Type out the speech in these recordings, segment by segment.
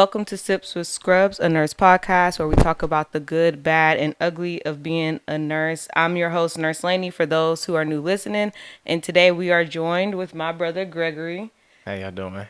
Welcome to Sips with Scrubs, a nurse podcast where we talk about the good, bad, and ugly of being a nurse. I'm your host, Nurse Laney, for those who are new listening. And today we are joined with my brother, Gregory. How y'all doing?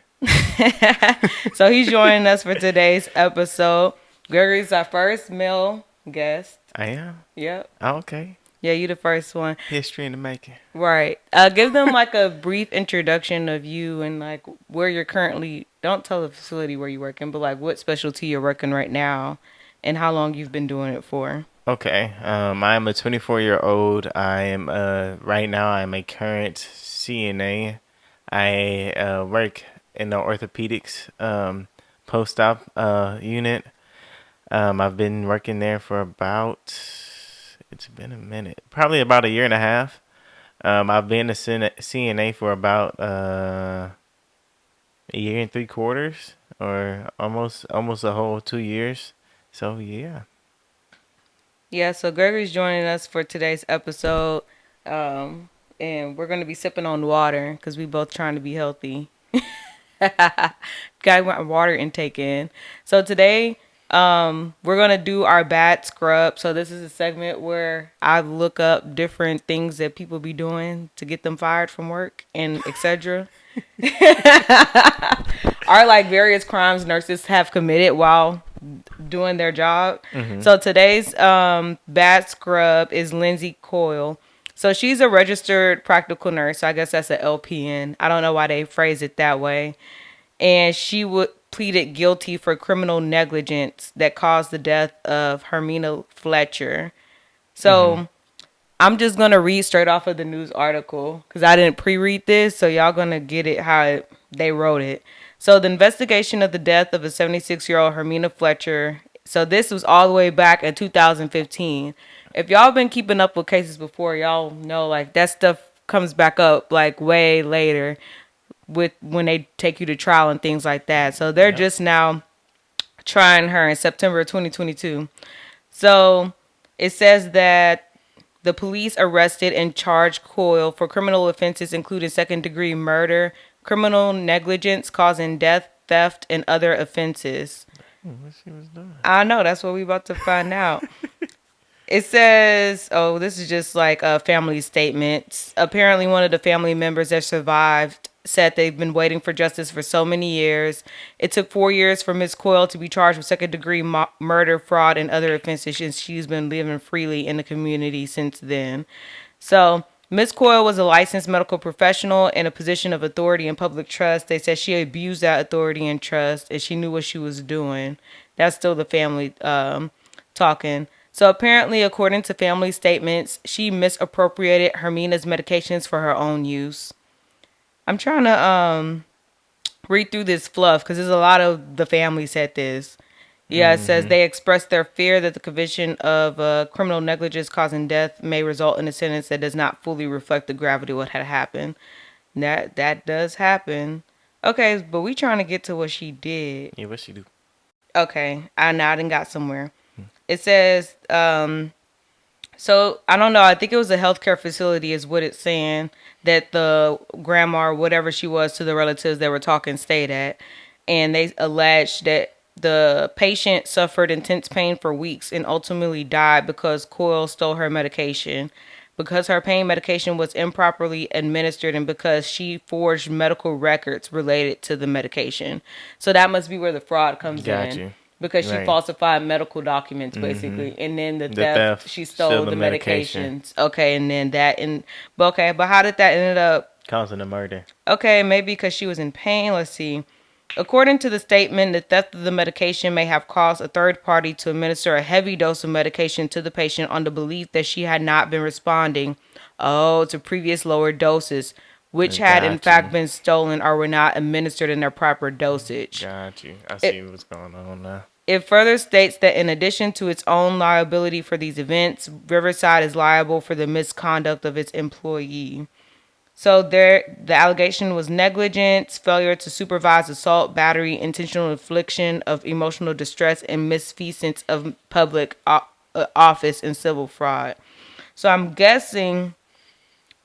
So he's joining us for today's episode. Gregory's our first male guest. I am? Yep. Oh, okay. Yeah, you the first one. History in the making. Right. Give them like a brief introduction of you and like where you're currently. Don't tell the facility where you're working, but like what specialty you're working right now, and how long you've been doing it for. Okay. I am a 24-year-old. I am right now I'm a current CNA. I work in the orthopedics post-op unit. I've been working there for it's been a minute, probably about a year and a half. I've been a CNA for about a year and 3/4, or almost a whole 2 years. So yeah. Yeah. So Gregory's joining us for today's episode, and we're gonna be sipping on water because we both trying to be healthy. Got my water intake in. So today, we're gonna do our bad scrub. So this is a segment where I look up different things that people be doing to get them fired from work and etc. Are like various crimes nurses have committed while doing their job. So today's bad scrub is Lindsay Coyle. So she's a registered practical nurse. So I guess that's a LPN. I don't know why they phrase it that way. And she pleaded guilty for criminal negligence that caused the death of Hermina Fletcher. So I'm just going to read straight off of the news article because I didn't pre-read this. So y'all going to get it how they wrote it. So the investigation of the death of a 76-year-old Hermina Fletcher. So this was all the way back in 2015. If y'all been keeping up with cases before, y'all know like that stuff comes back up like way later with when they take you to trial and things like that. So they're just now trying her in September 2022. So it says that the police arrested and charged Coyle for criminal offenses including second-degree murder, criminal negligence causing death, theft, and other offenses. What she was doing? I know, that's what we about to find out. It says, oh, this is just like a family statement. Apparently one of the family members that survived said they've been waiting for justice for so many years. It took 4 years for Ms. Coyle to be charged with second-degree murder, fraud, and other offenses, and she's been living freely in the community since then. So Ms. Coyle was a licensed medical professional in a position of authority and public trust. They said she abused that authority and trust, and she knew what she was doing. That's still the family talking. So apparently, according to family statements, she misappropriated Hermina's medications for her own use. I'm trying to read through this fluff because there's a lot of the family said this. Yeah, it says they expressed their fear that the conviction of criminal negligence causing death may result in a sentence that does not fully reflect the gravity of what had happened. That does happen. Okay, but we trying to get to what she did. Yeah, what she do? Okay, I done got somewhere. It says, so I don't know. I think it was a healthcare facility is what it's saying that the grandma or whatever she was to the relatives that were talking stayed at. And they alleged that the patient suffered intense pain for weeks and ultimately died because Coyle stole her medication. Because her pain medication was improperly administered and because she forged medical records related to the medication. So that must be where the fraud comes Got in. you. Because she Right. falsified medical documents, basically. And then the The theft, theft, she stole steal the the medication. medications. Okay, and then but how did that end up? Causing a murder. Okay, maybe because she was in pain. Let's see. According to the statement, the theft of the medication may have caused a third party to administer a heavy dose of medication to the patient on the belief that she had not been responding, to previous lower doses, which had in Got fact you. been stolen or were not administered in their proper dosage. Got you. I see what's going on now. It further states that in addition to its own liability for these events, Riverside is liable for the misconduct of its employee. So the allegation was negligence, failure to supervise assault, battery, intentional infliction of emotional distress, and misfeasance of public office and civil fraud. So I'm guessing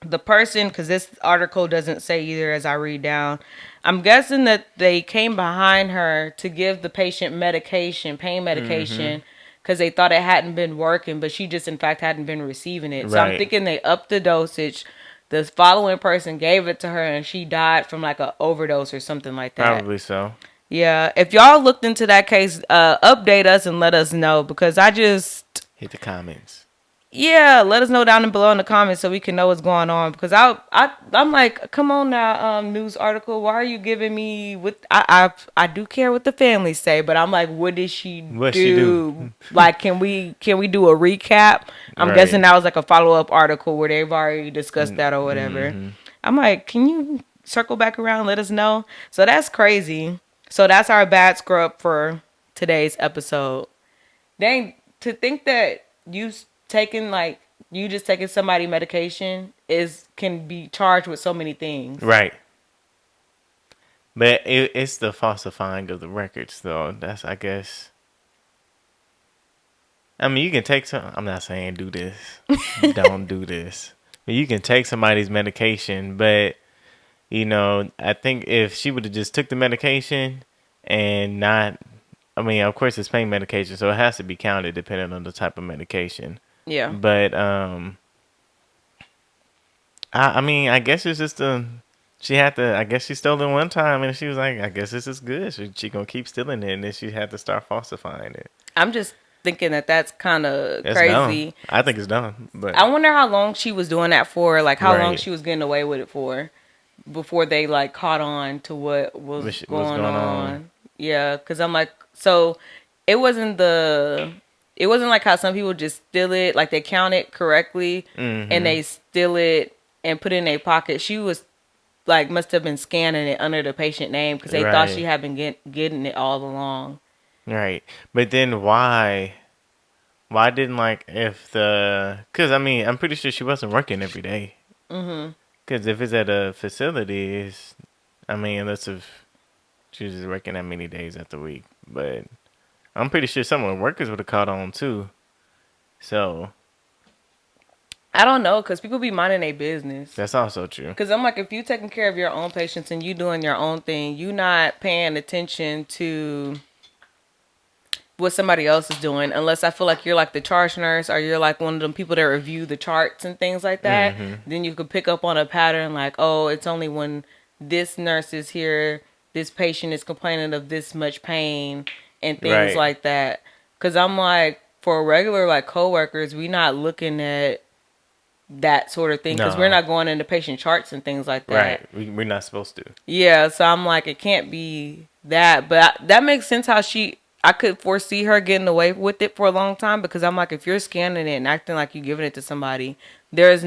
the person, because this article doesn't say either as I read down, I'm guessing that they came behind her to give the patient medication, pain Mm-hmm. medication, because they thought it hadn't been working, but she just in fact hadn't been receiving it. So I'm Right. thinking they upped the dosage. The following person gave it to her and she died from like a overdose or something like that. Probably so. Yeah, if y'all looked into that case, update us and let us know, because I just, Hit the comments. yeah, let us know down below in the comments so we can know what's going on. Because I'm like, come on now, news article, why are you giving me what I do care what the families say, but I'm like, what did she What she do? do? Like, can we do a recap? I'm guessing Right. that was like a follow up article where they've already discussed that or whatever. Mm-hmm. I'm like, can you circle back around and let us know? So that's crazy. So that's our bad scrub for today's episode. Dang, to think that taking like you just taking somebody medication is can be charged with so many things. Right. But it's the falsifying of the records, though. That's, I guess. I mean, you can take some. I'm not saying do this. Don't do this. But you can take somebody's medication, but I think if she would have just took the medication and not, I mean, of course it's pain medication, so it has to be counted depending on the type of medication. Yeah. But I mean, I guess it's just she had to. I guess she stole it one time, and she was like, I guess this is good. So she gonna keep stealing it, and then she had to start falsifying it. I'm just thinking that that's kind of That's dumb. crazy. I think it's dumb, but I wonder how long she was doing that for, like how long right. she was getting away with it for before they like caught on to what was What's going going on? on. Yeah, cuz I'm like, so it wasn't the it wasn't like how some people just steal it, like they count it correctly and Mm-hmm. they steal it and put it in their pocket. She was like must have been scanning it under the patient name because they thought she Right. had been getting it all along. Right. But then why? Why didn't like if the? Because I mean, I'm pretty sure she wasn't working every day. Mhm. Because if it's at a facility, I mean, unless if she was just working that many days at the week. But I'm pretty sure some of the workers would have caught on too. So I don't know because people be minding their business. that's also true. Because I'm like, if you taking care of your own patients and you doing your own thing, you not paying attention to what somebody else is doing. Unless I feel like you're like the charge nurse or you're like one of them people that review the charts and things like that. Mm-hmm. Then you could pick up on a pattern like, oh, it's only when this nurse is here, this patient is complaining of this much pain and things Right. like that. Because I'm like, for regular like coworkers, we not looking at that sort of thing because we're No. not going into patient charts and things like Right. that. We're not supposed to. Yeah, so I'm like, it can't be that, but that makes sense how I could foresee her getting away with it for a long time because I'm like, if you're scanning it and acting like you're giving it to somebody, there's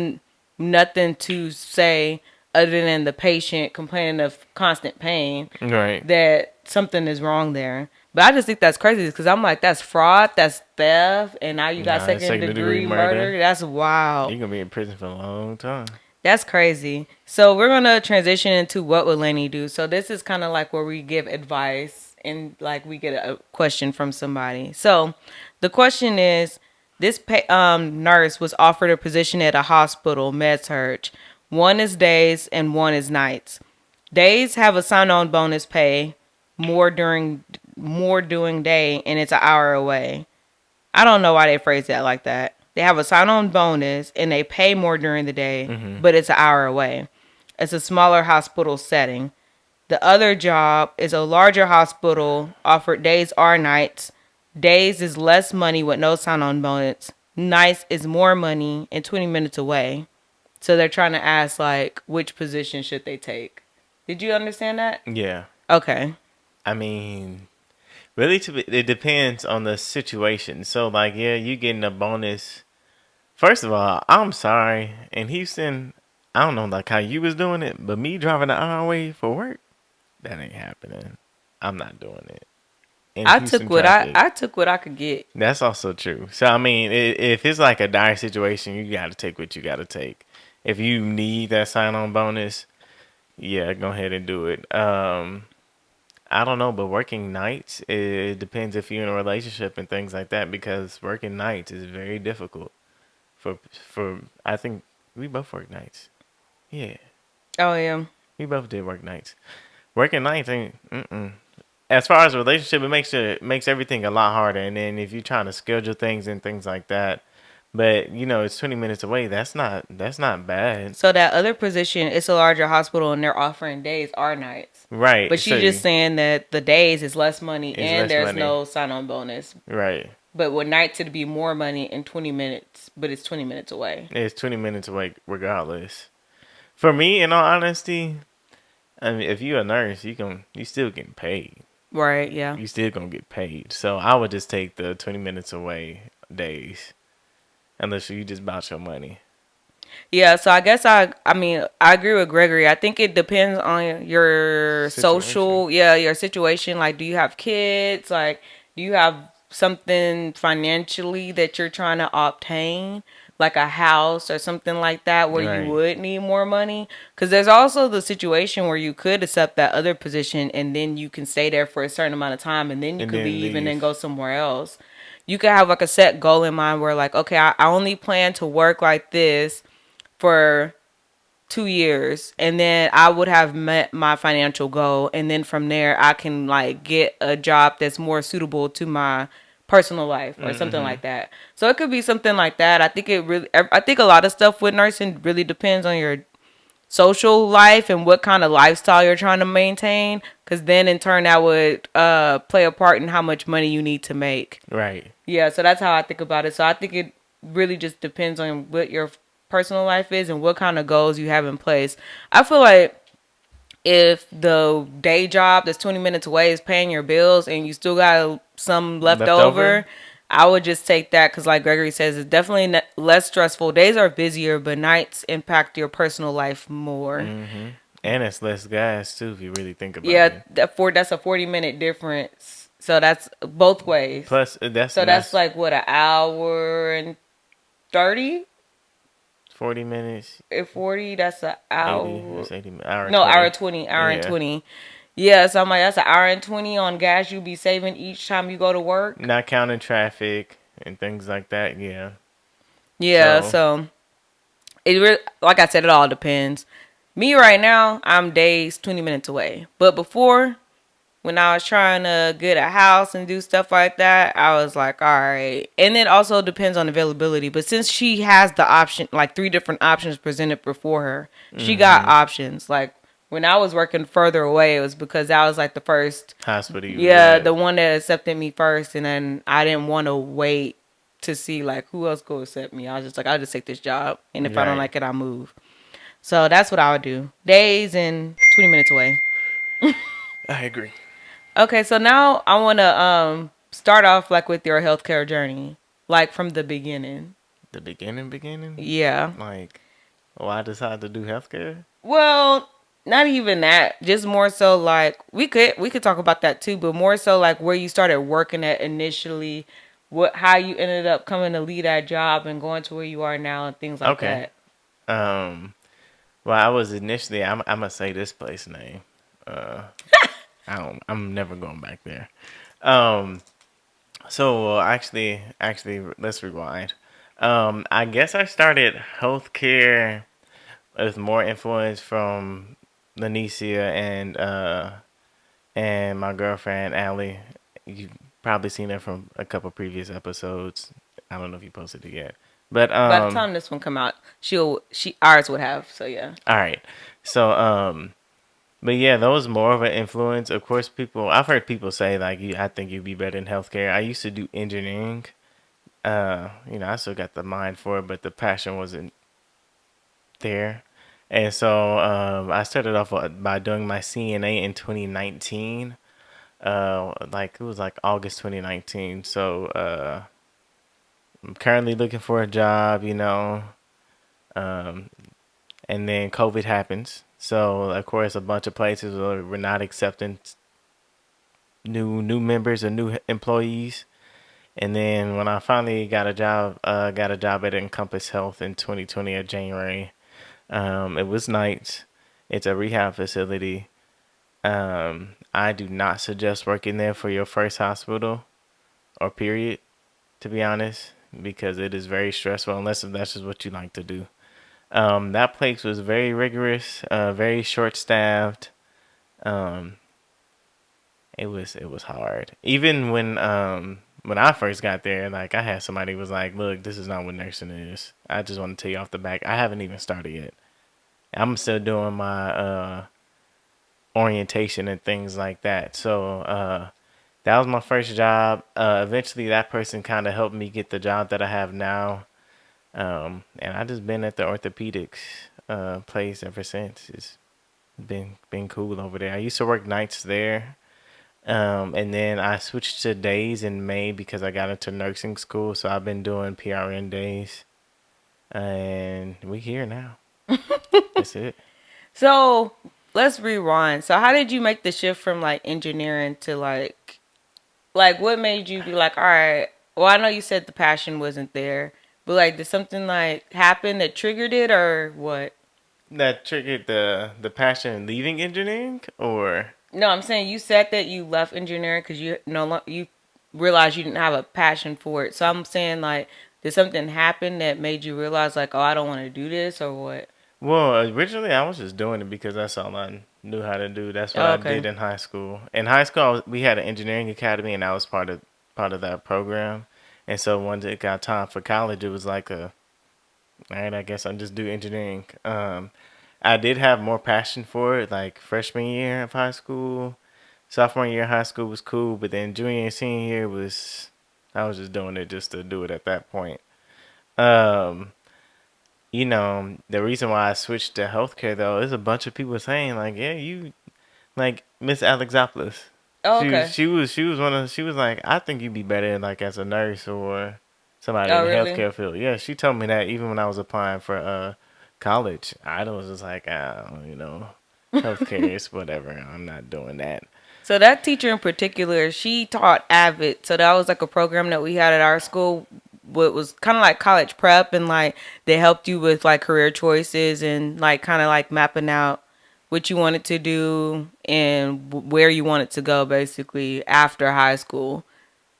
nothing to say other than the patient complaining of constant pain Right. that something is wrong there. But I just think that's crazy because I'm like, that's fraud, that's theft, and now you got Nah, it's second second-degree degree murder. murder. That's wild. You're gonna be in prison for a long time. That's crazy. So we're gonna transition into what would Lenny do. So this is kind of like where we give advice and like we get a question from somebody. So the question is: this nurse was offered a position at a hospital, med surg. One is days and one is nights. Days have a sign-on bonus pay, more doing day, and it's an hour away. I don't know why they phrase that like that. They have a sign on bonus and they pay more during the day, Mm-hmm. but it's an hour away. It's a smaller hospital setting. The other job is a larger hospital, offered days or nights. Days is less money with no sign on bonus. Nights is more money and 20 minutes away. So they're trying to ask, like, which position should they take? Did you understand that? Yeah. Okay. I mean, really, it depends on the situation. So, like, yeah, you getting a bonus. First of all, I'm sorry. In Houston, I don't know like how you was doing it, but me driving an hour away for work, that ain't happening. I'm not doing it. In I took Houston what I, traffic, I took what I could get. that's also true. So, I mean, if it's like a dire situation, you got to take what you got to take. If you need that sign-on bonus, yeah, go ahead and do it. I don't know, but working nights, it depends if you're in a relationship and things like that because working nights is very difficult for I think we both work nights. Yeah, Oh yeah. we both did work nights. Working nights ain't. Mm-mm. As far as a relationship, it makes everything a lot harder. And then if you're trying to schedule things and things like that, but it's 20 minutes away. That's not bad, So that other position, it's a larger hospital, and they're offering days or nights. But right? she's just saying that the days is less money It's and less there's money, no sign-on bonus. right? But with nights, it'd be more money in 20 minutes, but it's 20 minutes away. It's 20 minutes away regardless. For me, in all honesty, I mean, if you're a nurse, you still getting paid. Right, yeah. You still gonna get paid. So I would just take the 20 minutes away days, unless you just about your money Yeah, so I guess I mean, I agree with Gregory. I think it depends on your situation. social, yeah, your situation. Like, do you have kids? Like, do you have something financially that you're trying to obtain? Like a house or something like that where you Right. would need more money? Because there's also the situation where you could accept that other position and then you can stay there for a certain amount of time and then you And could then leave and then leave. go somewhere else. You could have like a set goal in mind where, like, okay, I only plan to work like this for 2 years, and then I would have met my financial goal, and then from there I can like get a job that's more suitable to my personal life or something Mm-hmm. like that. So it could be something like that. I think a lot of stuff with nursing really depends on your social life and what kind of lifestyle you're trying to maintain, because then in turn that would play a part in how much money you need to make. Right. Yeah, so that's how I think about it. So I think it really just depends on what your personal life is and what kind of goals you have in place. I feel like if the day job that's 20 minutes away is paying your bills and you still got some left Left over. over, I would just take that because, like Gregory says, it's definitely less stressful. Days are busier, but nights impact your personal life more. Mm-hmm. And it's less gas too, if you really think about Yeah, it. that's a 40-minute difference. So that's both ways. Plus, that's So that's that's like what, an hour and 30? 40 minutes, At 40, that's an 80. hour. That's 80. Hour No, hour 20. 20, hour and Yeah. 20. Yeah, so I'm like, that's an hour and 20 on gas you be saving each time you go to work. Not counting traffic and things like that. Yeah. Yeah, So so like I said, it all depends. Me right now, I'm days 20 minutes away. But before, when I was trying to get a house and do stuff like that, I was like, all right. And it also depends on availability. But since she has the option, like three different options presented before her, she got mm-hmm. options. Like when I was working further away, it was because I was like the first, Hospital you was yeah, at. the one that accepted me first. And then I didn't want to wait to see like who else go accept me. I was just like, I'll just take this job. And if I don't Right. like it, I'll move. So that's what I would do. Days and 20 minutes away. I agree. Okay, so now I want to start off like with your healthcare journey, like from the beginning. The beginning. Yeah. Like, why I decided to do healthcare? Well, not even that. Just more so like we could talk about that too, but more so like where you started working at initially, what how you ended up coming to lead that job and going to where you are now and things like Okay. that. Um. Well, I was initially. I'm gonna say this place name. Uh. I don't. I'm never going back there. Um. So actually, let's rewind. I guess I started healthcare with more influence from Lanicia and my girlfriend Allie. You probably seen her from a couple previous episodes. I don't know if you posted it yet, but By the time this one come out, she ours would have. So yeah. all right. So but yeah, that was more of an influence. Of course, I've heard people say like, I think you'd be better in healthcare. I used to do engineering. I still got the mind for it, but the passion wasn't there. And so I started off by doing my CNA in 2019. Like it was like August 2019. So I'm currently looking for a job, um, and then COVID happens. So of course, a bunch of places were not accepting new members or new employees. And then when I finally got a job at Encompass Health in 2020 of January. It was nights. It's a rehab facility. I do not suggest working there for your first hospital or period, to be honest, because it is very stressful unless if that's just what you like to do. That place was very rigorous, very short staffed. Um, it was hard. Even when I first got there, like I had somebody was like, "Look, this is not what nursing is." I just want to tell you off the back. I haven't even started yet. I'm still doing my orientation and things like that. So that was my first job. Eventually, that person kind of helped me get the job that I have now. And I just been at the orthopedics place ever since. It's been cool over there. I used to work nights there. And then I switched to days in May because I got into nursing school. So I've been doing PRN days, and we here now. That's it. So let's rewind. So how did you make the shift from like engineering to like what made you be like, all right, well I know you said the passion wasn't there, but like did something like happen that triggered it or what? That triggered the passion in leaving engineering, or No, I'm saying you said that you left engineering because you you realized you didn't have a passion for it. So I'm saying like, did something happen that made you realize like, oh, I don't want to do this or what? well, originally I was just doing it because that's all I knew how to do. That's what Oh, I did okay. in high school. In high school, we had an engineering academy, and that was part of that program. And so once it got time for college, it was like all right, I guess I'll just do engineering. I did have more passion for it, like freshman year of high school. Sophomore year of high school was cool, but then junior and senior year I was just doing it just to do it at that point. Um, the reason why I switched to healthcare though is a bunch of people saying like, yeah, you like Miss Alexopoulos. Oh, okay. She was like, I think you'd be better like as a nurse or somebody in Oh, the really? healthcare field. Yeah, she told me that even when I was applying for college. I was just like, healthcare is whatever. I'm not doing that. So that teacher in particular, she taught Avid. So that was like a program that we had at our school. What was kind of like college prep, and like they helped you with like career choices and like kind of like mapping out what you wanted to do and where you wanted to go basically after high school.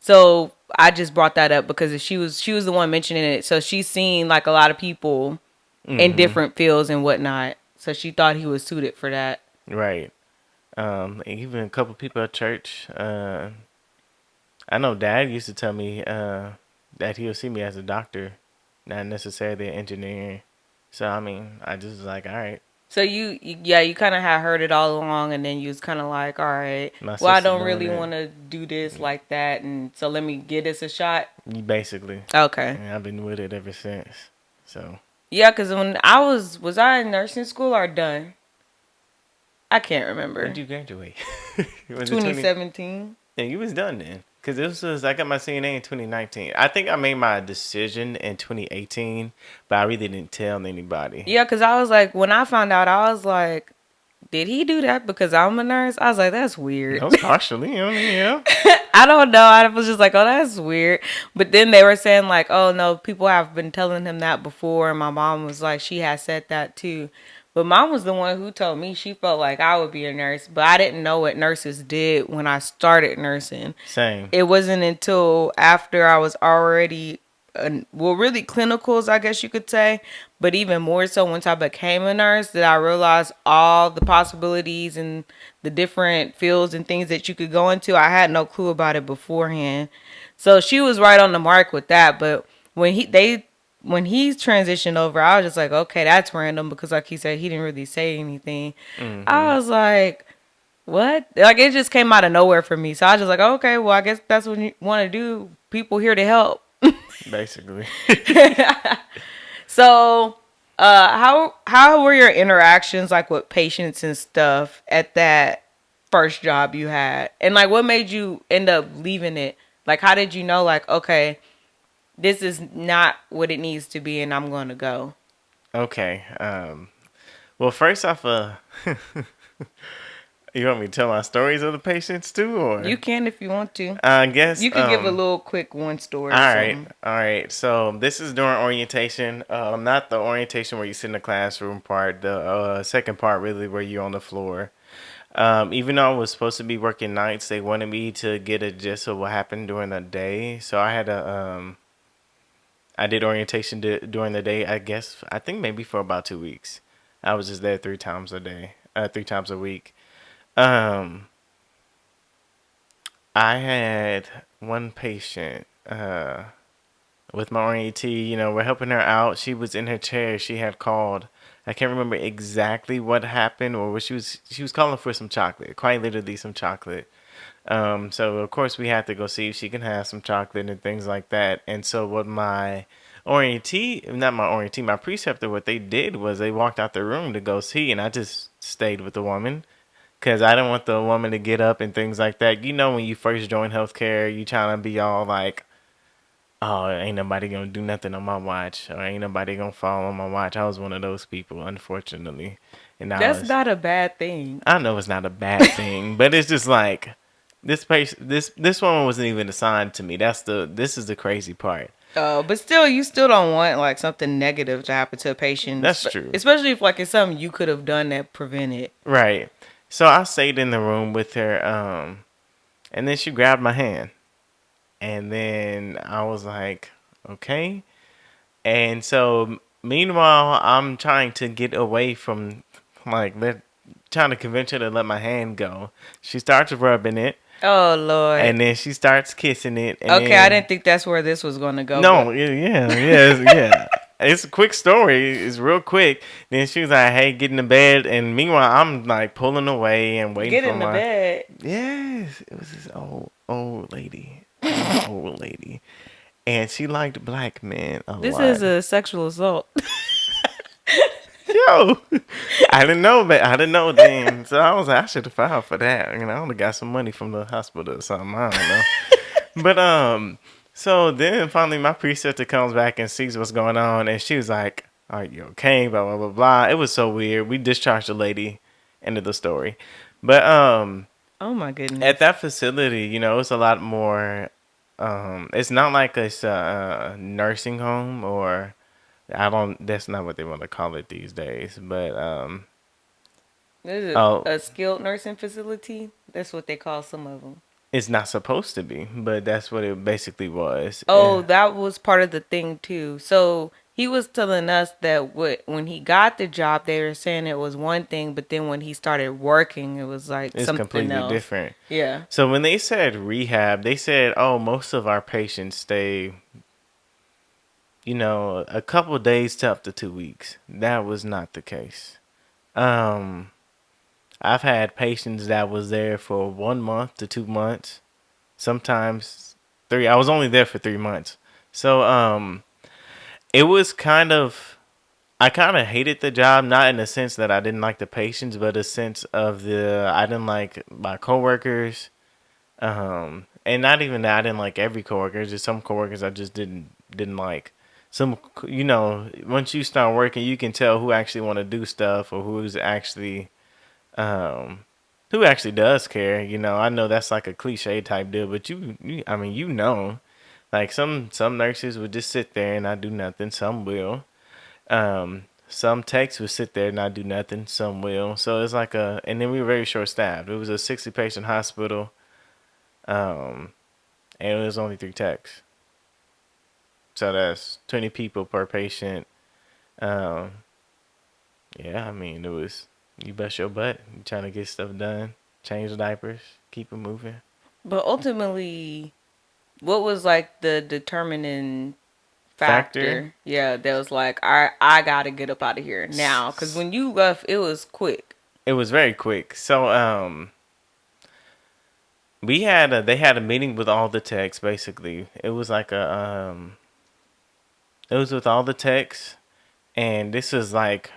So I just brought that up because she was the one mentioning it. So she's seen like a lot of people in Hmm. different fields and whatnot. So she thought he was suited for that. Right. Even a couple people at church. I know Dad used to tell me that he'll see me as a doctor, not necessarily an engineer. So I mean, I just was like, all right. So yeah, you kind of had heard it all along, and then you was kind of like, all right, My well, I sister don't doing really it. want to do this like that, and so let me give this a shot. Basically. Okay. And I've been with it ever since. So Yeah, because when was I in nursing school or done? I can't when did remember. you graduate? Was it 20? 2017. Yeah, you was done then. Cause this was I got my CNA in 2019. I think I made my decision in 2018, but I really didn't tell anybody. Yeah, because I was like, when I found out, I was like, did he do that because I'm a nurse? I was like, that's weird. That was partially, yeah. I don't know. I was just like, oh, that's weird. But then they were saying like, oh no, people have been telling him that before. And my mom was like, she has said that too. But mom was the one who told me she felt like I would be a nurse, but I didn't know what nurses did when I started nursing. Same. It wasn't until after I was already, well, really clinicals, I guess you could say, but even more so once I became a nurse that I realized all the possibilities and the different fields and things that you could go into. I had no clue about it beforehand. So she was right on the mark with that. But when he transitioned over, I was just like, okay, that's random because like he said, he didn't really say anything. Hmm. I was like, what? Like it just came out of nowhere for me. So I was just like, okay, well, I guess that's what you want to do. People here to help. Basically. So, how were your interactions like with patients and stuff at that first job you had? And like what made you end up leaving it? Like how did you know like okay, this is not what it needs to be and I'm going to go? Okay. Well, first off, you want me to tell my stories of the patients too, You or can if you want to. I guess You could give a little quick one story All or right, something. all right. So this is during orientation. Not the orientation where you sit in the classroom part. The second part, really, where you're on the floor. Even though I was supposed to be working nights, they wanted me to get a gist of what happened during the day. So I did orientation during the day. I think maybe for about 2 weeks. I was just there 3 times a day, 3 times a week. Um, I had one patient with my orientee. You know, we're helping her out. She was in her chair. She had called. I can't remember exactly what happened or what she was calling for some chocolate, quite literally some chocolate. So of course we had to go see if she can have some chocolate and things like that. And so what my my preceptor, what they did was they walked out the room to go see, and I just stayed with the woman because I didn't want the woman to get up and things like that. You know, when you first join healthcare, you trying to be all like, oh, ain't nobody gonna do nothing on my watch, or ain't nobody gonna fall on my watch. I was one of those people, unfortunately, and That's not a bad thing. I know it's not a bad thing, but it's just like this woman wasn't even assigned to me. This is the crazy part. But still, you still don't want like something negative to happen to a patient, That's true. especially if like it's something you could have done that prevent it. Right. So I stayed in the room with her, and then she grabbed my hand, and then I was like, okay. And so meanwhile, I'm trying to get away from trying to convince her to let my hand go. She starts rubbing it. Oh Lord. And then she starts kissing it. And Okay, I then, didn't think that's where this was gonna go. no, yeah. It's a quick story. It's real quick. Then she was like, "Hey, get in the bed." And meanwhile, I'm like pulling away and waiting Get for in the my. bed. Yes, it was this old lady, old lady, and she liked black men a This lot. is a sexual assault. Yo, I didn't know, but I didn't know then. So I was like, I should have filed for that. You know, I would have got some money from the hospital or something. I don't know. But so then finally my preceptor comes back and sees what's going on, and she was like, "Are you okay?" Blah blah blah blah. It was so weird. We discharged the lady. End of the story. But Oh my at goodness. that facility, you know, it's a lot more. It's not like it's a nursing home or I don't. That's not what they want to call it these days. But This is oh, a skilled nursing facility. That's what they call some of them. it's not supposed to be, but that's what it basically was. Oh, that was part of the thing too. So he was telling us that when he got the job, they were saying it was one thing, but then when he started working, it was like It's something completely else. different. Yeah. So when they said rehab, they said, "Oh, most of our patients stay, you know, a couple of days to up to 2 weeks." That was not the case. Um, I've had patients that was there for 1 month to 2 months, sometimes three. I was only there for 3 months, so it was kind of. I kind of hated the job, not in the sense that I didn't like the patients, but a sense of I didn't like my coworkers. And not even that I didn't like every coworker. Just some coworkers I just didn't like. Some, you know, once you start working, you can tell who actually want to do stuff or um, who actually does care. You know, I know that's like a cliche type deal, but I mean, you know, like some nurses would just sit there and not do nothing. Some will. Some techs would sit there and not do nothing. Some will. So it's like and then we were very short staffed. It was a 60 patient hospital. Um, and it was only 3 techs. So that's 20 people per patient. Um, yeah, I mean, it was, you bust your butt. You trying to get stuff done, change the diapers, keep it moving. But ultimately, what was like the determining Factor, factor? Yeah, that was like, I gotta get up out of here now. Because when you left, it was quick. it was very quick. So, they had a meeting with all the techs basically. It was with all the techs, and this was like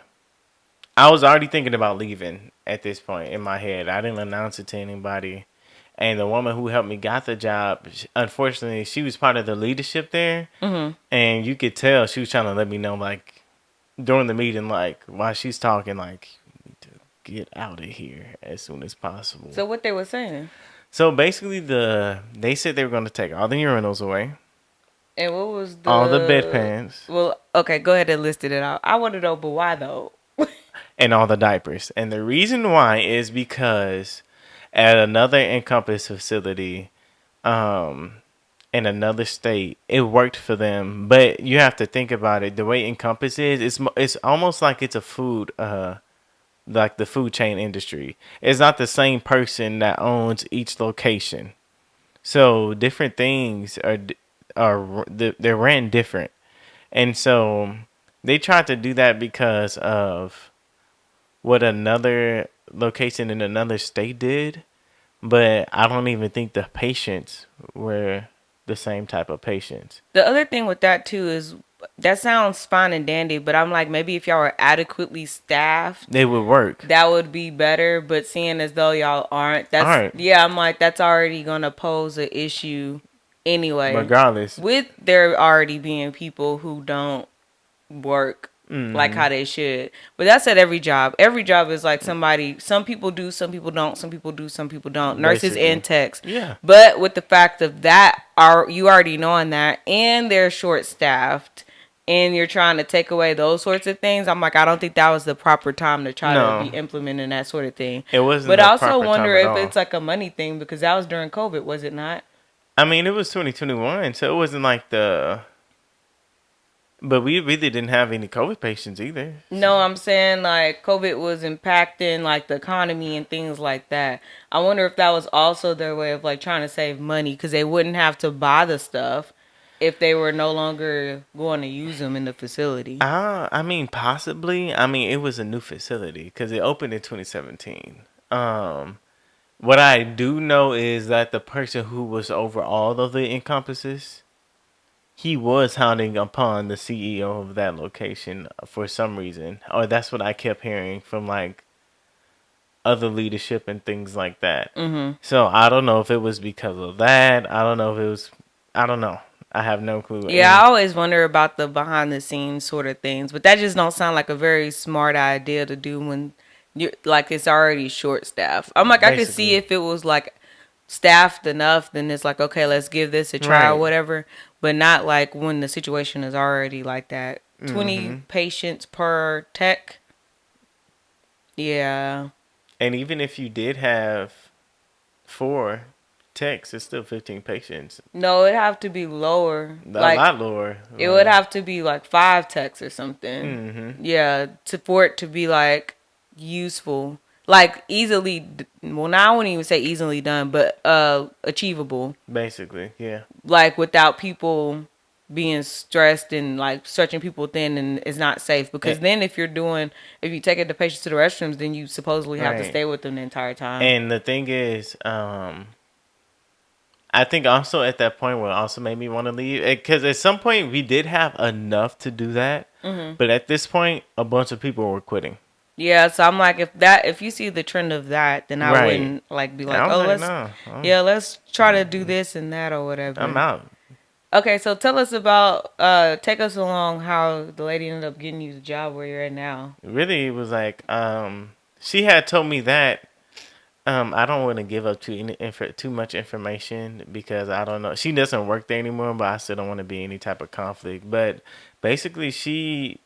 I was already thinking about leaving at this point in my head. I didn't announce it to anybody. And the woman who helped me got the job, unfortunately, she was part of the leadership there. Mm-hmm. And you could tell she was trying to let me know, like, during the meeting, like, while she's talking, like, you need to get out of here as soon as possible. So what they were saying? So basically, they said they were going to take all the urinals away, And what was all the the? bedpans, Well, okay, go ahead and list it out. I want to know, but why though? and all the diapers. And the reason why is because at another Encompass facility, um, in another state, it worked for them. But you have to think about it. The way Encompass is, it's almost like it's a food, like the food chain industry. It's not the same person that owns each location. So different things they're ran different, and so they tried to do that because of what another location in another state did. But I don't even think the patients were the same type of patients. The other thing with that too is that sounds fine and dandy, but I'm like, maybe if y'all were adequately staffed, They would work. that would be better. But seeing as though y'all aren't, All that's, right, yeah, I'm like, that's already gonna pose an issue anyway. regardless. With there already being people who don't work like Hmm. how they should. But that's at every job. Every job is like somebody, some people do, some people don't, some people do, some people don't. Nurses and Basically, techs. yeah. But with the fact of that, are you already knowing that, and they're short staffed, and you're trying to take away those sorts of things, I'm like, I don't think that was the proper time to try to be No, implementing that sort of thing. it wasn't But I the also proper wonder time at if all. it's like a money thing because that was during COVID, was it not? I mean, it was 2021, so it wasn't like the. But we really didn't have any COVID patients either. No, I'm saying like COVID was impacting like the economy and things like that. I wonder if that was also their way of like trying to save money because they wouldn't have to buy the stuff if they were no longer going to use them in the facility. I mean, possibly. I mean, it was a new facility because it opened in 2017. What I do know is that the person who was over all of the encompasses, he was hounding upon the CEO of that location for some reason, or that's what I kept hearing from like other leadership and things like that. Mm-hmm. So I don't know if it was because of that. I don't know if it was. I don't know. I have no clue. Yeah, I And always wonder about the behind the scenes sort of things, but that just don't sound like a very smart idea to do when you like it's already short staff. I'm like I could see basically, if it was like staffed enough, then it's like okay, let's give this a try or right. whatever, but not like when the situation is already like that. 20 Hmm. patients per tech. Yeah. And even if you did have four techs, it's still 15 patients. No, it'd have to be lower. A Like lot lower. it would Like, have to be like 5 techs or something. hmm. Yeah, to for it to be like useful, like easily. Well, now I wouldn't even say easily done, but achievable. Basically, yeah. Like without people being stressed and like stretching people thin, and it's not safe. And, Because then if you take the patients to the restrooms, then you supposedly have to right. stay with them the entire time. And the thing is, I think also at that point what also made me want to leave because at some point we did have enough to do that, Hmm. but at this point a bunch of people were quitting. Yeah, so I'm like, if you see the trend of that, then I Right. wouldn't like be And like, I was oh, like, no, let's try to do this and that or I'm whatever. out. Okay, so tell us about take us along how the lady ended up getting you the job where you're at now. Really, it was like she had told me that I don't want to give up too much information because I don't know. She doesn't work there anymore, but I still don't want to be any type of conflict. But basically,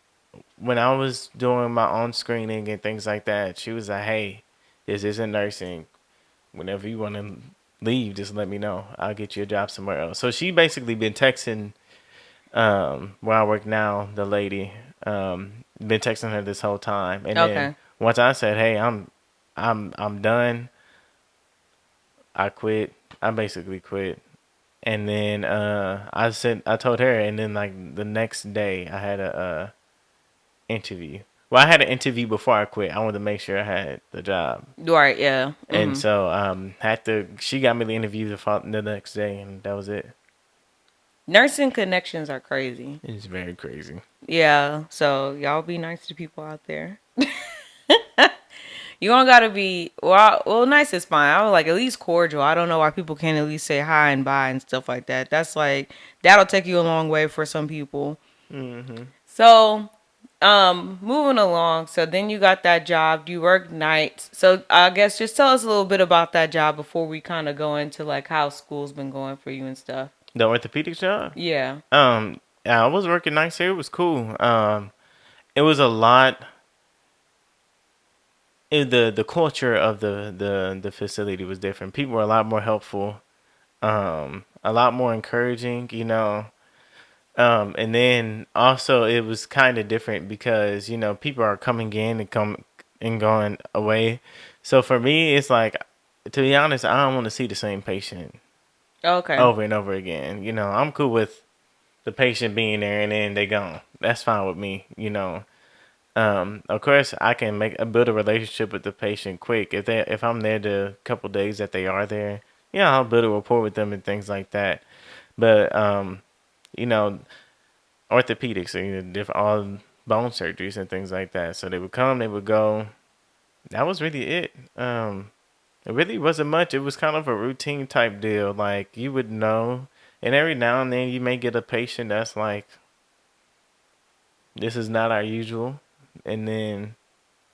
when I was doing my own screening and things like that, she was like, "Hey, this isn't nursing. Whenever you want to leave, just let me know. I'll get you a job somewhere else." So she basically been texting where I work now, the lady, been texting her this whole time, and then Okay. once I said, "Hey, I'm done," I quit. I basically quit. And then I told her, and then like the next day I had a interview. Well, I had an interview before I quit. I wanted to make sure I had the job, Right. Yeah. and Hmm. so had to. She got me the interview the next day, and that was it. Nursing connections are crazy. It's very crazy. Yeah. So y'all be nice to people out there. You don't gotta be nice is fine. I was like at least cordial. I don't know why people can't at least say hi and bye and stuff like that. That's like that'll take you a long way for some people. Hmm. So, moving along. So then you got that job. You work nights. So I guess just tell us a little bit about that job before we kind of go into like how school's been going for you and stuff. The orthopedic job. Yeah. I was working nights here. It was cool. It was a lot. The culture of the facility was different. People were a lot more helpful. a lot more encouraging, and then also it was kind of different because people are coming in and come and going away. So for me, it's like, to be honest, I don't want to see the same patient Okay. over and over again. I'm cool with the patient being there and then they gone. That's fine with me. Of course, I can build a relationship with the patient quick if I'm there the couple days that they are there. Yeah, I'll build a rapport with them and things like that. But you know, orthopedics, different all bone surgeries and things like that. So they would come, they would go. That was really it. It really wasn't much. It was kind of a routine type deal. Like you would know, and every now and then you may get a patient that's like, this is not our usual, and then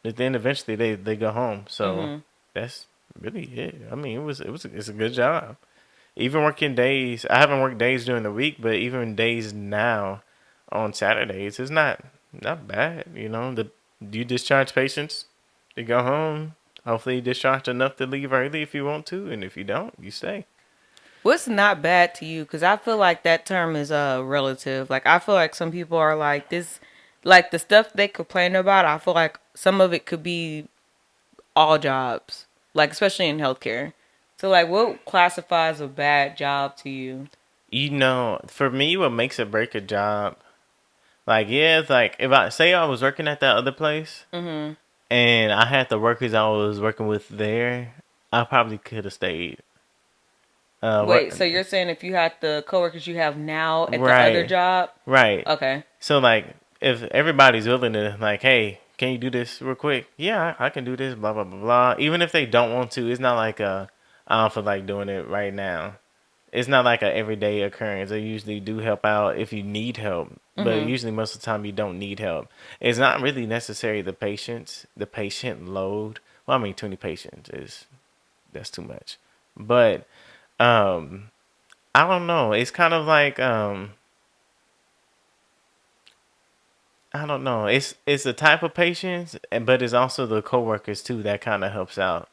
eventually they go home. So Mhm. that's really it. I mean, it's a good job. Even working days, I haven't worked days during the week, but even days now on Saturdays, it's not bad. You discharge patients, they go home. Hopefully, you discharge enough to leave early if you want to, and if you don't, you stay. What's not bad to you? Because I feel like that term is relative. Like I feel like some people are like this, like the stuff they complain about. I feel like some of it could be all jobs, like especially in healthcare. So like, what classifies a bad job to you? For me, what makes it break a job, like yeah, it's like if I say I was working at that other place Mhm. and I had the workers I was working with there, I probably could have stayed. Wait, so you're saying if you had the coworkers you have now at the other Right, job? right. Okay. So like, if everybody's willing to like, hey, can you do this real quick? Yeah, I can do this. Blah blah blah blah. Even if they don't want to, it's not like I don't feel like doing it right now. It's not like a everyday occurrence. They usually do help out if you need help, but Mhm. usually most of the time you don't need help. It's not really necessary the patient load. Well, I mean, 20 patients is that's too much, but um, I don't know. It's kind of like I don't know. It's a type of patients, but it's also the coworkers too that kind of helps out.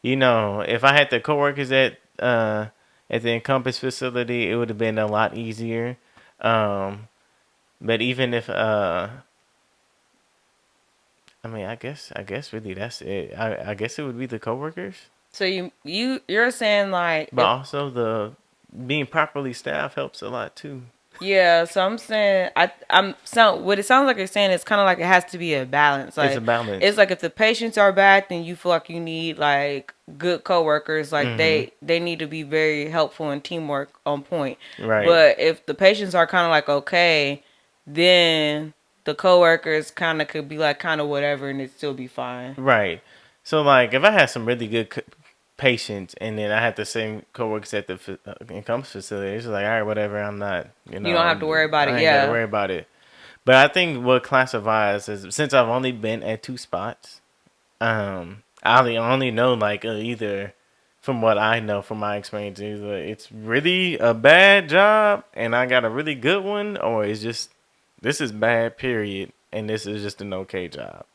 If I had the coworkers at the Encompass facility, it would have been a lot easier. Um, but even if I mean, I guess really that's it. I guess it would be the coworkers, So you're saying like but if also the being properly staffed helps a lot too. yeah, so I'm saying I'm sound what it sounds like you're saying is kind of like it has to be a balance. It's a Like it's balance. like if the patients are bad, then you feel like you need like good coworkers. Like Mhm. they need to be very helpful and teamwork on point. Right. But if the patients are kind of like okay, then the coworkers kind of could be like kind of whatever and it still be fine. Right. So like, if I had some really good patients, and then I had the same coworkers at the Encompass facility, it's just like, all right, whatever. I'm not, You don't have to worry about it. I ain't got to Yeah. worry about it. But I think what classifies is, since I've only been at two spots, I only know like either from what I know from my experience, either it's really a bad job and I got a really good one, or it's just this is bad, period, and this is just an okay job.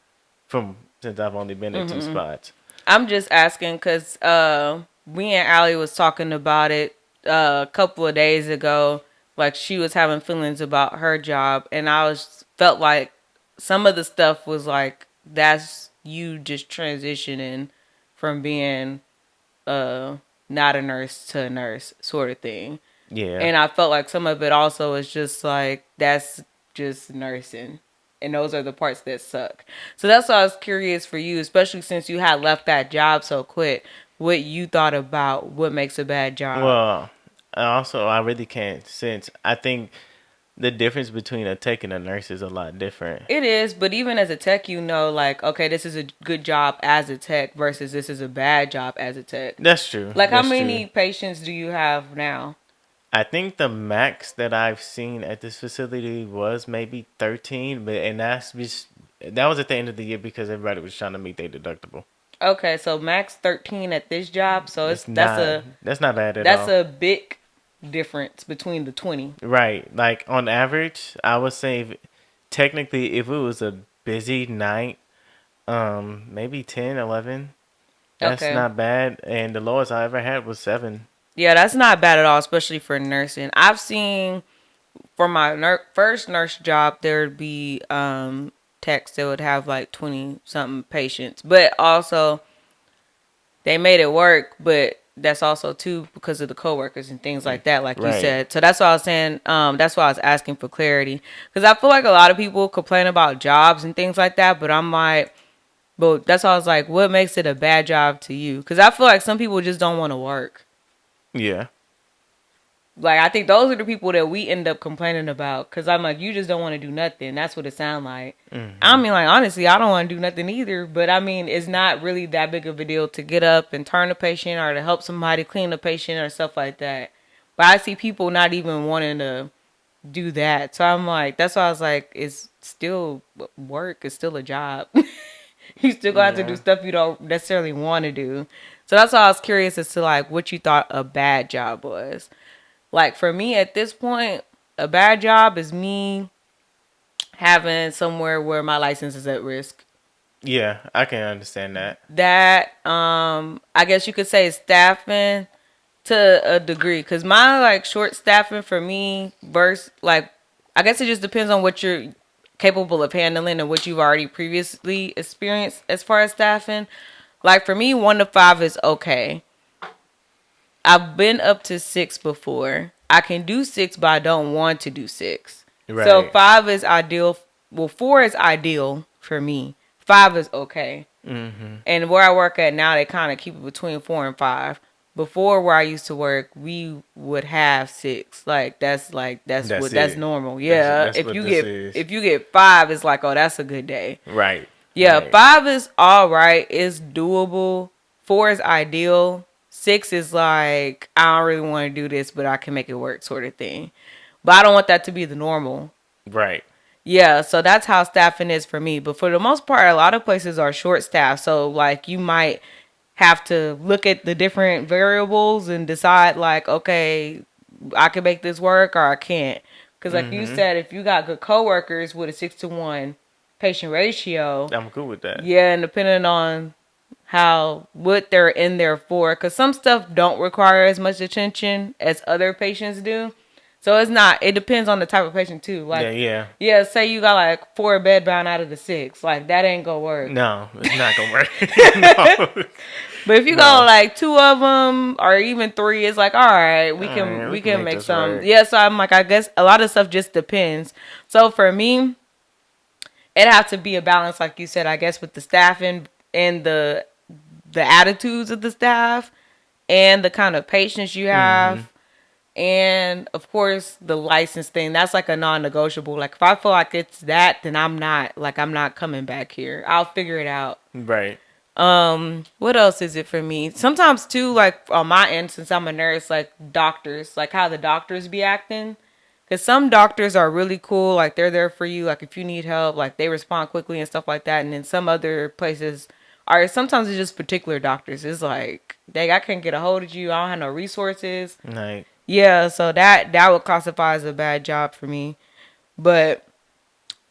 From since I've only been at two spots. I'm just asking because me and Allie was talking about it a couple of days ago. Like she was having feelings about her job, and I was felt like some of the stuff was like that's you just transitioning from being uh not a nurse to a nurse sort of thing. Yeah. And I felt like some of it also is just like that's just nursing. And those are the parts that suck. So that's why I was curious for you, especially since you had left that job so quick, what you thought about what makes a bad job. Well, also I really can't, since I think the difference between a tech and a nurse is a lot different. It is, but even as a tech, you know, like, okay, this is a good job as a tech versus this is a bad job as a tech. That's true. Like, how That's true. many patients do you have now? I think the max that I've seen at this facility was maybe 13, but and that was at the end of the year because everybody was trying to meet their deductible. Okay, so max 13 at this job. So It's it's not that's not bad at that's all. a big difference between the 20. Right. Like on average, I would say technically if it was a busy night, maybe 10, 11. That's Okay. not bad. And the lowest I ever had was 7. Yeah, that's not bad at all, especially for nursing. I've seen for my first nurse job, there'd be techs that would have like 20 something patients, but also they made it work, but that's also too because of the coworkers and things like that, like you Right. said. So that's why I was saying, that's why I was asking for clarity, because I feel like a lot of people complain about jobs and things like that, but I'm like, but that's why I was like, what makes it a bad job to you? Because I feel like some people just don't want to work. Yeah. Like, I think those are the people that we end up complaining about. Because I'm like, you just don't want to do nothing. That's what it sounds like. I Hmm. mean, like, honestly, I don't want to do nothing either. But I mean, it's not really that big of a deal to get up and turn a patient or to help somebody clean a patient or stuff like that. But I see people not even wanting to do that. So I'm like, that's why I was like, it's still work. It's still a job. You still gonna have to do Yeah. stuff you don't necessarily want to do. So that's why I was curious as to like what you thought a bad job was. Like for me at this point, a bad job is me having somewhere where my license is at risk. Yeah, I can understand that. That I guess you could say staffing to a degree, cuz my like short staffing for me versus like I guess it just depends on what you're capable of handling and what you've already previously experienced as far as staffing. Like for me 1 to 5 is okay. I've been up to 6 before. I can do 6, but I don't want to do 6. So Right. 5 is ideal. Well, 4 is ideal for me. 5 is okay. Hmm. And where I work at now, they kind of keep it between 4 and 5. Before where I used to work, we would have 6. That's That's it. normal. That's Yeah, that's what this is. if you get 5, it's like, oh, that's a good day. Right. Yeah, Right. 5 is all right. It's doable. 4 is ideal. 6 is like, I don't really want to do this, but I can make it work, sort of thing. But I don't want that to be the normal. Right. Yeah, so that's how staffing is for me. But for the most part, a lot of places are short staffed. So, like, you might have to look at the different variables and decide, like, okay, I can make this work or I can't. Because, like you Hmm. said, if you got good coworkers with a 6-to-1 patient ratio, I'm cool with that. yeah, and depending on how what they're in there for, because some stuff don't require as much attention as other patients do. So it's not. It depends on the type of patient too. Yeah. Like, Yeah. yeah, say you got like 4 bedbound out of the 6, like that ain't gonna work. No, it's not gonna work. No. But if you go No. like 2 of them or even 3, it's like all right, All right, we we can can make make this some. work. Yeah, so I'm like, I guess a lot of stuff just depends. So for me, it have to be a balance, like you said, I guess, with the staffing and the attitudes of the staff and the kind of patience you Hmm. have, and of course the license thing. That's like a non-negotiable. Like if I feel like it's that, then I'm not coming back here. I'll figure it out. Right. What else is it for me? Sometimes too, like on my end, since I'm a nurse, like doctors, like how the doctors be acting. Because some doctors are really cool, like they're there for you, like if you need help, like they respond quickly and stuff like that. And then some other places are sometimes it's just particular doctors. It's like, dang, I can't get a hold of you. I don't have no resources. Like, Yeah, so that would classify as a bad job for me. But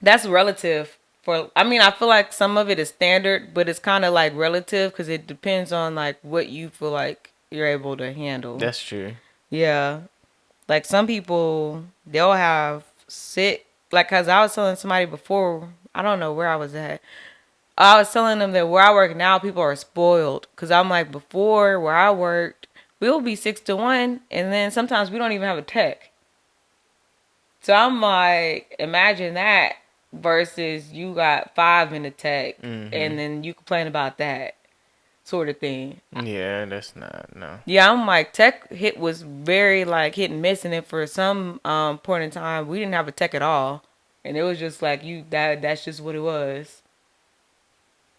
that's relative. For I mean, I feel like some of it is standard, but it's kind of like relative because it depends on like what you feel like you're able to handle. that's true. Yeah, like some people they'll have sick. Like, cause I was telling somebody before, I don't know where I was at. I was telling them that where I work now, people are spoiled. Cause I'm like, before where I worked, we'll be 6-to-1, and then sometimes we don't even have a tech. So I'm like, imagine that versus you got 5 in the tech, Hmm. and then you complain about that sort of thing. Yeah, that's not no. Yeah, I'm like, tech hit was very like hit and miss, and then for some point in time, we didn't have a tech at all, and it was just like that's just what it was.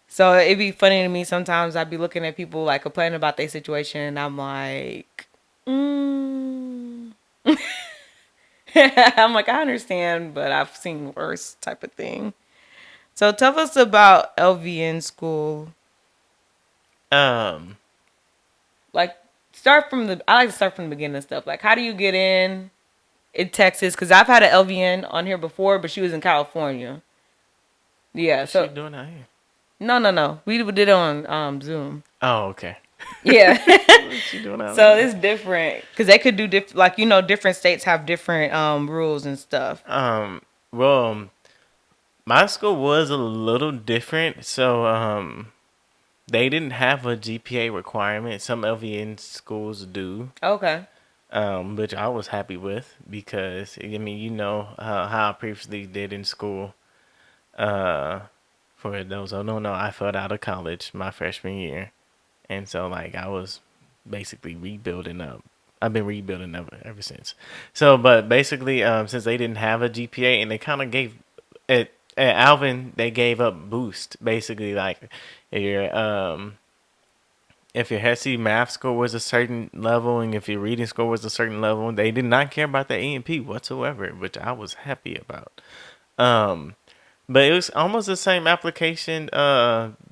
So it'd be funny to me sometimes. I'd be looking at people like complaining about their situation, and I'm like, mm. I'm like, I understand, but I've seen worse type of thing. So tell us about LVN school. Um, Like, start from the. I like to start from the beginning of stuff. Like, how do you get in Texas? Because I've had an LVN on here before, but she was in California. Yeah. what's she So doing out here? no. We did it on Zoom. Oh, okay. Yeah. What you doing out So there? it's different because they could do like different states have different rules and stuff. Um, well, my school was a little different, so they didn't have a GPA requirement. Some LVN schools do, Okay. which I was happy with because I mean, how I previously did in school. Uh, for those who don't know, I failed out of college my freshman year, and so like I was basically rebuilding up. I've been rebuilding ever since. So, but basically, since they didn't have a GPA and they kind of gave it at Alvin, they gave up boost basically like your if your HESI math score was a certain level and if your reading score was a certain level, they did not care about the A&P whatsoever, which I was happy about. Um, but it was almost the same application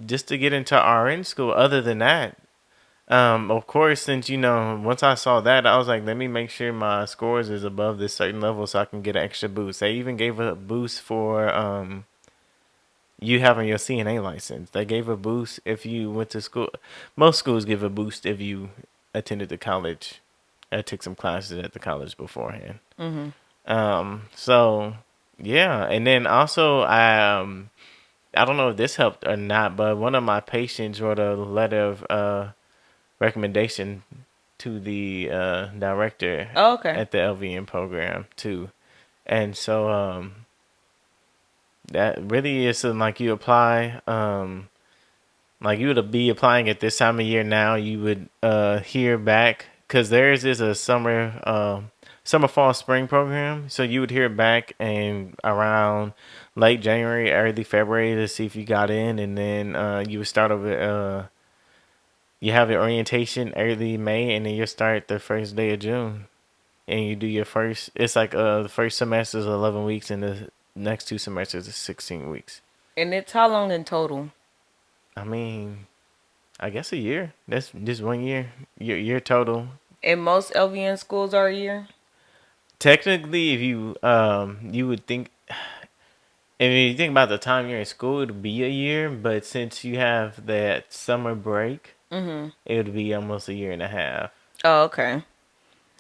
just to get into RN school. Other than that, of course, since once I saw that, I was like, let me make sure my scores is above this certain level so I can get an extra boost. They even gave a boost for you having your CNA license. They gave a boost if you went to school. Most schools give a boost if you attended the college. I took some classes at the college beforehand. Mhm. So yeah, and then also I don't know if this helped or not, but one of my patients wrote a letter of recommendation to the director Oh, okay. at the LVN program too, and so that really is like you apply like you would be applying at this time of year now. You would hear back because theirs is a summer fall spring program, so you would hear back and around late January, early February to see if you got in, and then you would start over. You have your orientation early May, and then you start the first day of June, and you do your first. It's like the first semester is 11 weeks, and the next two semesters is 16 weeks. And it's how long in total? I mean, I guess a year. That's just 1 year. Year total. And most LVN schools are a year. Technically, if you would think if you think about the time you're in school, it'd be a year. But since you have that summer break, Mhm. it would be almost a year and a half. Oh, okay.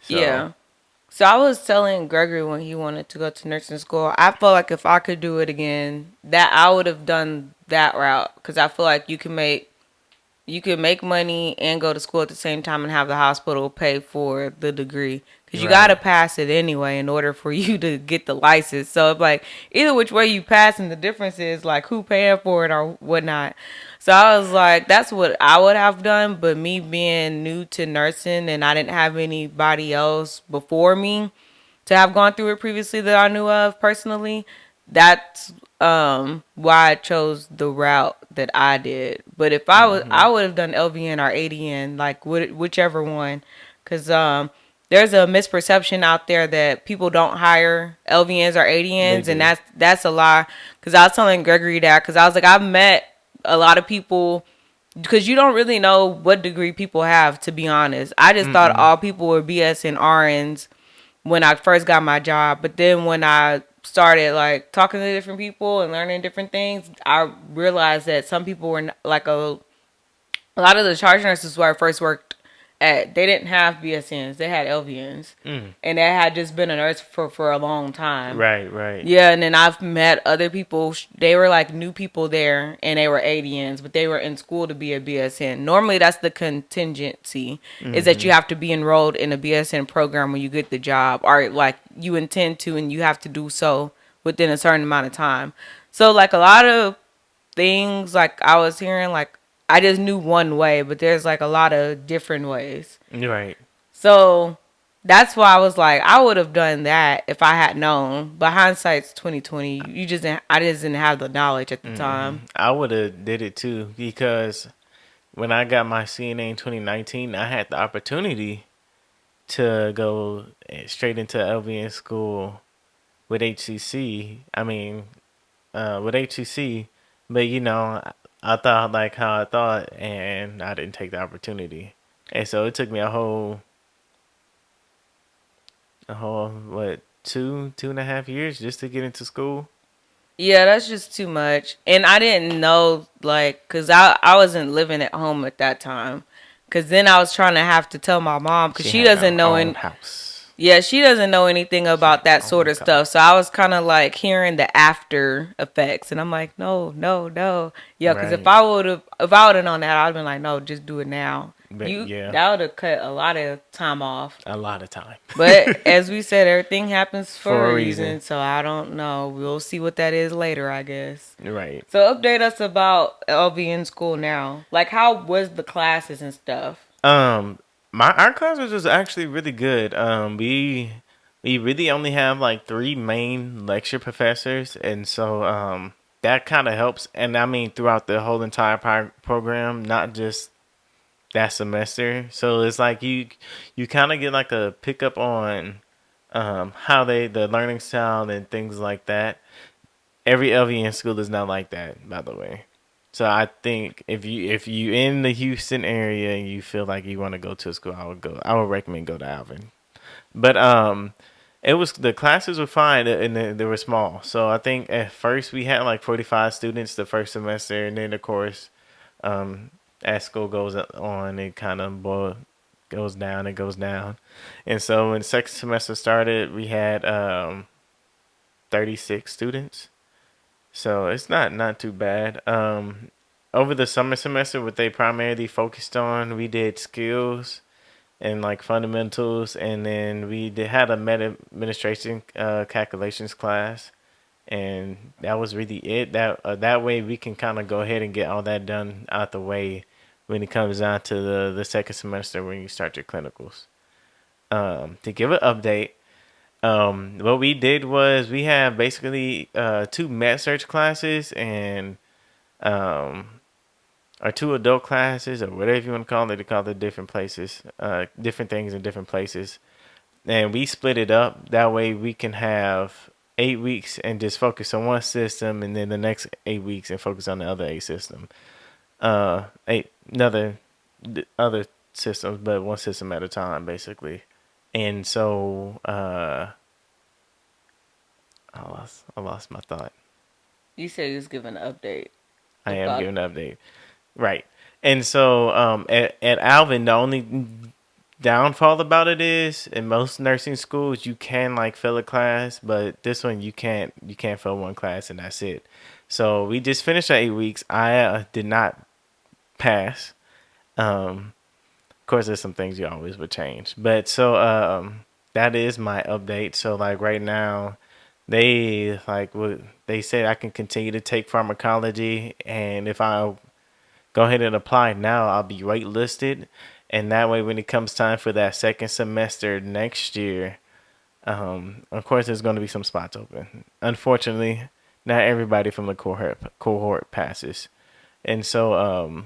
So Yeah. So I was telling Gregory when he wanted to go to nursing school, I felt like if I could do it again, that I would have done that route because I feel like you could make money and go to school at the same time and have the hospital pay for the degree because you got to right. pass it anyway in order for you to get the license. So it's like either which way you pass, and the difference is like who paying for it or whatnot. So I was like, that's what I would have done. But me being new to nursing and I didn't have anybody else before me to have gone through it previously that I knew of personally, that's why I chose the route that I did. But if Hmm. I would have done LVN or ADN, like whichever one, because there's a misperception out there that people don't hire LVNs or They ADNs, and do. that's a lie. Because I was telling Gregory that because I was like, I've met a lot of people because you don't really know what degree people have, to be honest. I just thought Mm-mm. all people were BS and RNs when I first got my job. But then when I started like talking to different people and learning different things, I realized that some people were like a lot of the charge nurses where I first worked at, they didn't have BSNs, they had LVNs, Mm. and they had just been a nurse for a long time. Right. Right. Yeah, and then I've met other people. They were like new people there, and they were ADNs, but they were in school to be a BSN. Normally, that's the contingency is that Hmm. you have to be enrolled in a BSN program when you get the job, or like you intend to, and you have to do so within a certain amount of time. So, like a lot of things, like I was hearing, like I just knew one way, but there's like a lot of different ways. Right. So that's why I was like, I would have done that if I had known. But hindsight's 2020. You just didn't, I just didn't have the knowledge at the time. I would have did it too because when I got my CNA in 2019, I had the opportunity to go straight into LVN school with HCC. I mean, with HCC, but I thought like how I thought, and I didn't take the opportunity, and so it took me a whole what 2.5 years just to get into school. Yeah, that's just too much. And I didn't know, like, because I wasn't living at home at that time. Cause then I was trying to have to tell my mom, cause She she had doesn't her know own in house. yeah, she doesn't know anything She about had that her sort own of car. stuff. So I was kind of like hearing the after effects, and I'm like, no, no, no, yeah. Because Right. if I would have known that, I'd been like, no, just do it now. But yeah, That would have cut a lot of time off. a lot of time. But as we said, everything happens for For a a reason. reason. So I don't know. We'll see what that is later, I guess. Right. So update us about LV in school now. Like, how was the classes and stuff? Um, my our classes was actually really good. We really only have like three main lecture professors, and so that kind of helps. And I mean throughout the whole entire program, not just that semester. So it's like you kind of get like a pickup on how the learning style and things like that. Every LVN school is not like that, by the way. So I think if you in the Houston area and you feel like you want to go to a school, I would recommend go to Alvin. But it was the classes were fine and they were small. So I think at first we had like 45 students the first semester, and then of course um, as school goes on, it kind of goes down. It goes down, and so when the second semester started, we had 36 students. So it's not too bad. Over the summer semester, what they primarily focused on, we did skills and like fundamentals, and then had a meta administration calculations class, and that was really it. That way we can kind of go ahead and get all that done out the way when it comes down to the second semester when you start your clinicals. To give an update, what we did was we have basically two med search classes and or two adult classes or whatever you want to call it. They call it different places, different things in different places, and we split it up. That way we can have 8 weeks and just focus on one system, and then the next 8 weeks and focus on the other eight system. Eight another other systems, but one system at a time, basically. And so I lost my thought. You said you was giving an update I am about. giving an update. Right. And so at Alvin, the only downfall about it is in most nursing schools you can like fill a class, but this one you can't fill one class and that's it. So we just finished our 8 weeks. I did not pass. Of course, there's some things you always would change, but so that is my update. So like right now, they said I can continue to take pharmacology, and if I go ahead and apply now, I'll be waitlisted, and that way when it comes time for that second semester next year, of course there's going to be some spots open. Unfortunately, not everybody from the cohort passes, and so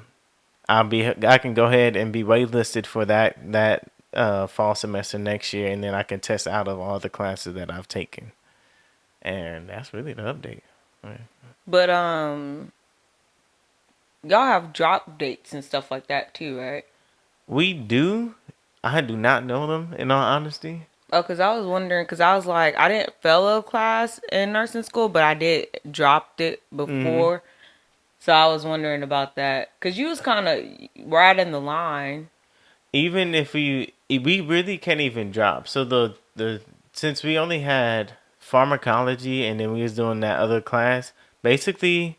I can go ahead and be waitlisted for that fall semester next year, and then I can test out of all the classes that I've taken, and that's really the update. Right. But y'all have drop dates and stuff like that too, right? We do. I do not know them in all honesty. Oh, cause I was wondering, cause I was like, I didn't fail a class in nursing school, but I did dropped it Hmm. before, so I was wondering about that. Cause you was kind of right in the line. Even if we really can't even drop. So the since we only had pharmacology and then we was doing that other class, basically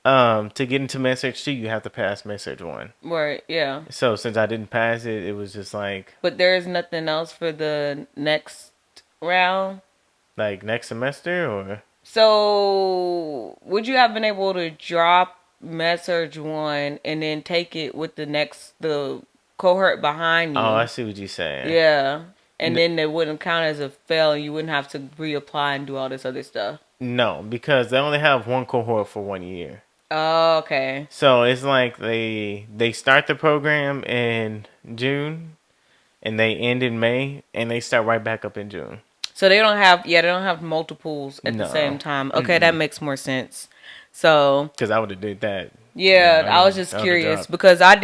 to get into message 2 you have to pass message 1. Right, yeah. So since I didn't pass it, it was just But there's nothing else for the next round. like next semester or So, would you have been able to drop message one and then take it with the cohort behind oh, I you? see what you're saying. Yeah. And N- then it wouldn't count as a fail. You wouldn't have to reapply and do all this other stuff. no, because they only have one cohort for 1 year. Oh, okay. So it's like they start the program in June and they end in May and they start right back up in June. So they don't have multiples at the same No, time. Okay, that makes more sense. So, because I would have did that. yeah, I was just I would have curious dropped. because I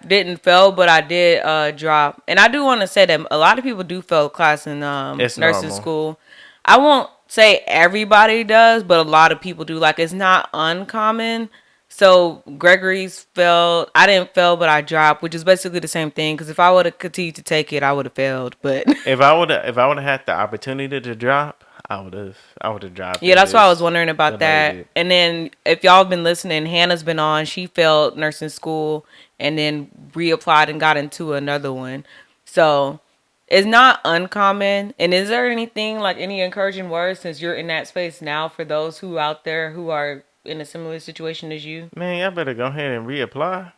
didn't fail, but I did drop. And I do want to say that a lot of people do fail class in It's nursing normal. school. I won't say everybody does, but a lot of people do. Like, it's not uncommon. So Gregory's failed. I didn't fail, but I dropped, which is basically the same thing. Because if I would have continued to take it, I would have failed. But If I would have had the opportunity to drop, I would have dropped yeah, and that's why I was just wondering about delayed that. it. And then if y'all have been listening, Hannah's been on. She failed nursing school and then reapplied and got into another one. So it's not uncommon. And is there anything like any encouraging words since you're in that space now for those who out there who are in a similar situation as you? Man, y'all better go ahead and reapply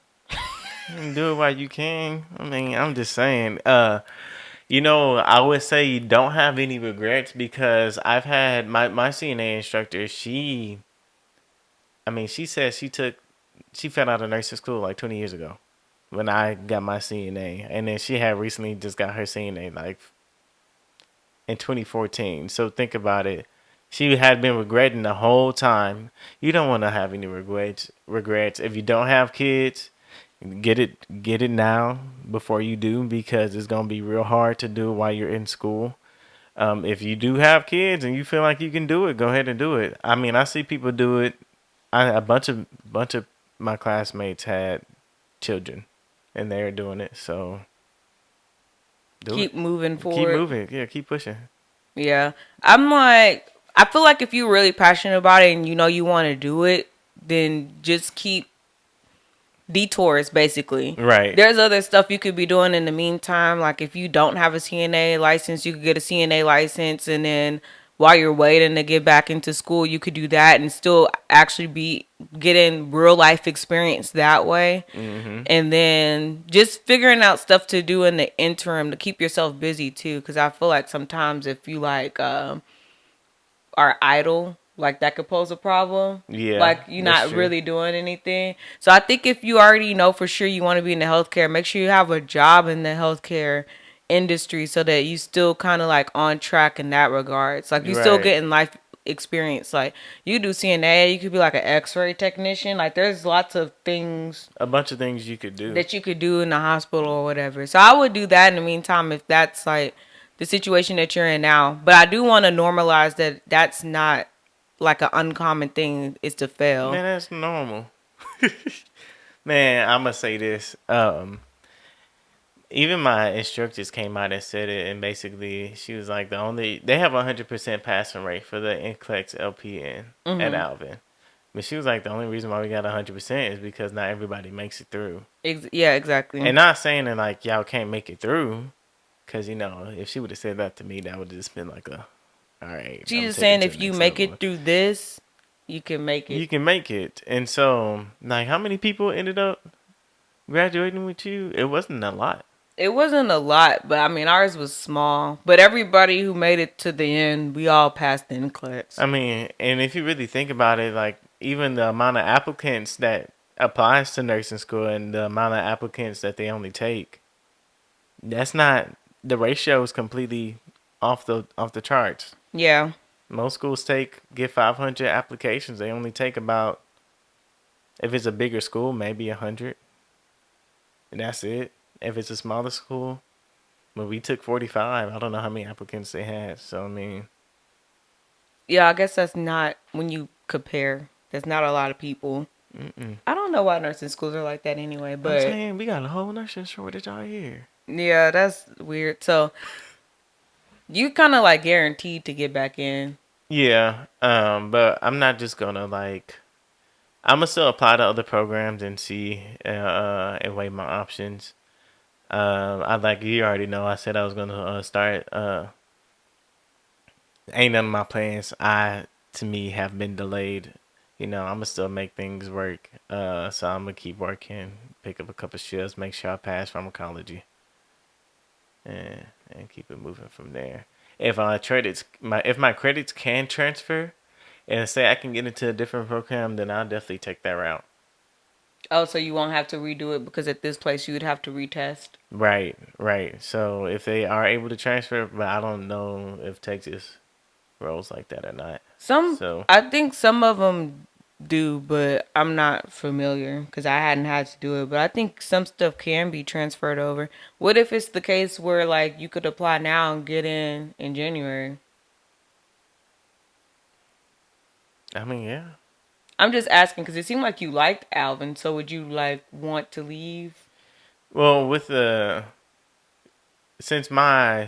and do it while you can. I mean, I'm just saying. I would say you don't have any regrets because I've had my CNA instructor. She said she fell out of nursing school like 20 years ago when I got my CNA, and then she had recently just got her CNA like in 2014. So think about it. She had been regretting the whole time. You don't want to have any regrets. Regrets. If you don't have kids, get it now before you do because it's gonna be real hard to do while you're in school. If you do have kids and you feel like you can do it, go ahead and do it. I mean, I see people do it. A bunch of my classmates had children, and they're doing it. So do it. Keep moving Keep forward. moving. Yeah, keep pushing. Yeah. I'm like, I feel like if you're really passionate about it and you know you want to do it, then just keep detours basically. Right. There's other stuff you could be doing in the meantime. Like if you don't have a CNA license, you could get a CNA license and then while you're waiting to get back into school, you could do that and still actually be getting real life experience that way. Mm-hmm. And then just figuring out stuff to do in the interim to keep yourself busy too. Cause I feel like sometimes if you like, are idle, like that could pose a problem. Yeah, Like you're that's not true. really doing anything. So I think if you already know for sure you want to be in the healthcare, make sure you have a job in the healthcare industry so that you still kind of like on track in that regards. Like you still Right. getting life experience. Like you do CNA, you could be like an X-ray technician. Like there's lots of things A bunch of things you could do. that you could do in the hospital or whatever. So I would do that in the meantime if that's like the situation that you're in now. But I do want to normalize that that's not like an uncommon thing is to fail. Man, that's normal. Man, I'm gonna say this. Even my instructors came out and said it, and basically she was like, they have 100% passing rate for the NCLEX LPN at Alvin, but she was like, the only reason why we got 100% is because not everybody makes it through. Yeah, exactly. And not saying that like y'all can't make it through, because if she would have said that to me, that would have just been like all right, She's I'm just taking saying to the if you next make level. it through this, you can make it. You can make it, and so like, how many people ended up graduating with you? It wasn't a lot. It wasn't a lot, but I mean ours was small. But everybody who made it to the end, we all passed the NCLEX. I mean, and if you really think about it, like even the amount of applicants that applies to nursing school and the amount of applicants that they only take, that's not the ratio is completely off the charts. Yeah. Most schools get 500 applications. They only take about, if it's a bigger school, maybe 100, and that's it. If it's a smaller school, but we took 45. I don't know how many applicants they had. So I mean, Yeah, I guess that's not when you compare. There's not a lot of people. mm-mm. I don't know why nursing schools are like that anyway, I'm but saying we got a whole nursing shortage out here. yeah, that's weird. So you kind of like guaranteed to get back in. Yeah, but I'm not just gonna like. I'm gonna still apply to other programs and see and weigh my options. I like you already know. I said I was gonna start. Ain't none of my plans. To me have been delayed. I'm gonna still make things work. So I'm gonna keep working, pick up a couple shifts, make sure I pass pharmacology, and keep it moving from there. If my credits can transfer, and say I can get into a different program, then I'll definitely take that route. Oh, so you won't have to redo it because at this place you would have to retest. Right, right. So if they are able to transfer, but I don't know if Texas rolls like that or not. Some, So I think some of them do, but I'm not familiar because I hadn't had to do it. But I think some stuff can be transferred over. What if it's the case where like you could apply now and get in January? I mean, yeah. I'm just asking because it seemed like you liked Alvin. So would you like want to leave? Well, with the since my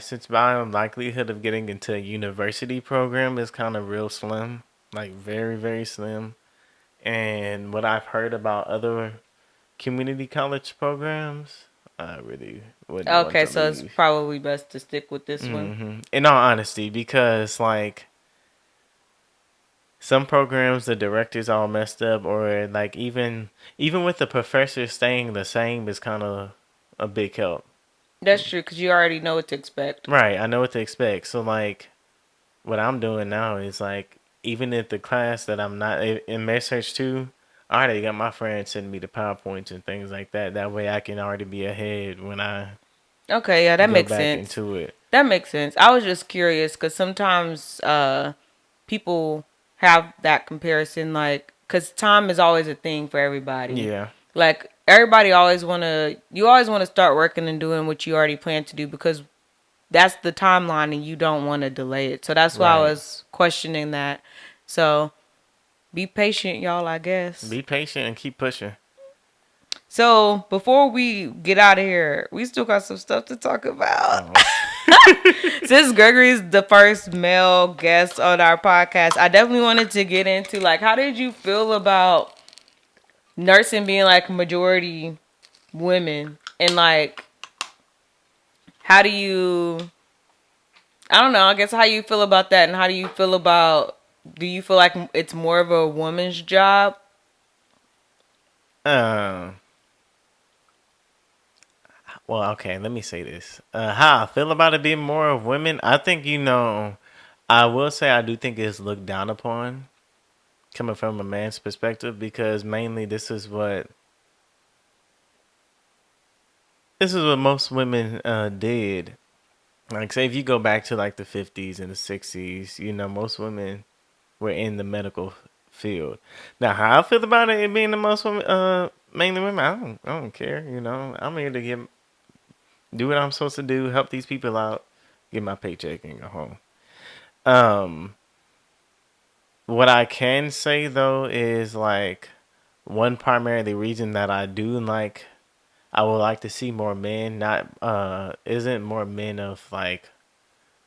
likelihood of getting into a university program is kind of real slim, like very very slim, and what I've heard about other community college programs, I really wouldn't want Okay, to so it's leave. probably best to stick with this one. In all honesty, because like some programs the directors all messed up, or like even with the professors staying the same is kind of a big help. That's true because you already know what to expect. Right, I know what to expect. So like what I'm doing now is like even if the class that I'm not in research too, I already got my friends sending me the PowerPoints and things like that. That way I can already be ahead when I Okay, yeah, that go makes back sense. into it. That makes sense. I was just curious because sometimes people have that comparison, like, because time is always a thing for everybody. Yeah. Like, everybody always want to, you always want to start working and doing what you already plan to do because that's the timeline and you don't want to delay it. So that's why I Right. was questioning that. So be patient, y'all, I guess. Be patient and keep pushing. So before we get out of here, we still got some stuff to talk about. Oh. Since Gregory's the first male guest on our podcast, I definitely wanted to get into like how did you feel about nursing being like majority women and like how do you I don't know, I guess how you feel about that and how do you feel about do you feel like it's more of a woman's job? uh, well, okay, let me say this. How I feel about it being more of women, I think I will say I do think it's looked down upon coming from a man's perspective because mainly this is what most women did. Like say if you go back to like the 50s and the 60s, most women were in the medical field. Now how I feel about it being the most women mainly women, I don't care, I'm here to do what I'm supposed to do, help these people out, get my paycheck and go home. Um what I can say though is like one primary reason that I would like to see more men, not isn't more men of like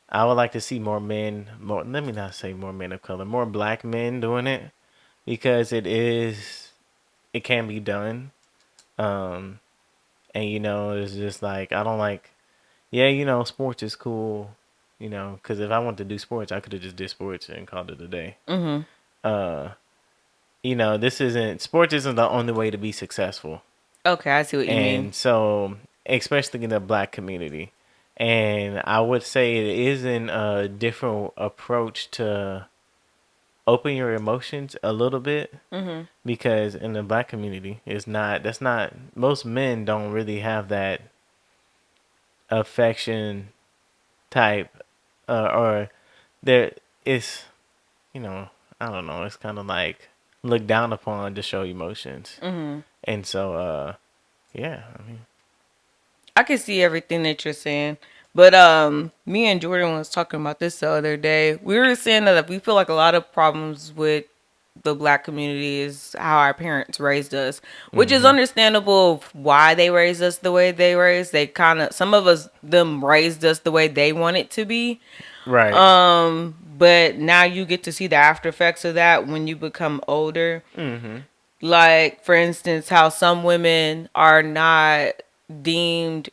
I would like to see more men, more let me not say more men of color, more black men doing it because it can be done. Um and it's just like I don't like yeah, sports is cool, cuz if I wanted to do sports, I could have just did sports and called it a day. Mhm. Uh this isn't sports isn't the only way to be successful. Okay, I see what you mean. And so, especially in the black community. And I would say it isn't a different approach to open your emotions a little bit Mhm. because in the black community, that's not, most men don't really have that affection type, or there is, you know, I don't know, it's kind of like looked down upon to show emotions. Mhm. And so, yeah, I mean, I can see everything that you're saying. But me and Jordan was talking about this the other day. We were saying that we feel like a lot of problems with the black community is how our parents raised us, which is mm-hmm. understandable of why they raised us the way they raised. They kind of some of us them raised us the way they want it to be. Right. But now you get to see the after effects of that when you become older. Mm-hmm. Like for instance, how some women are not deemed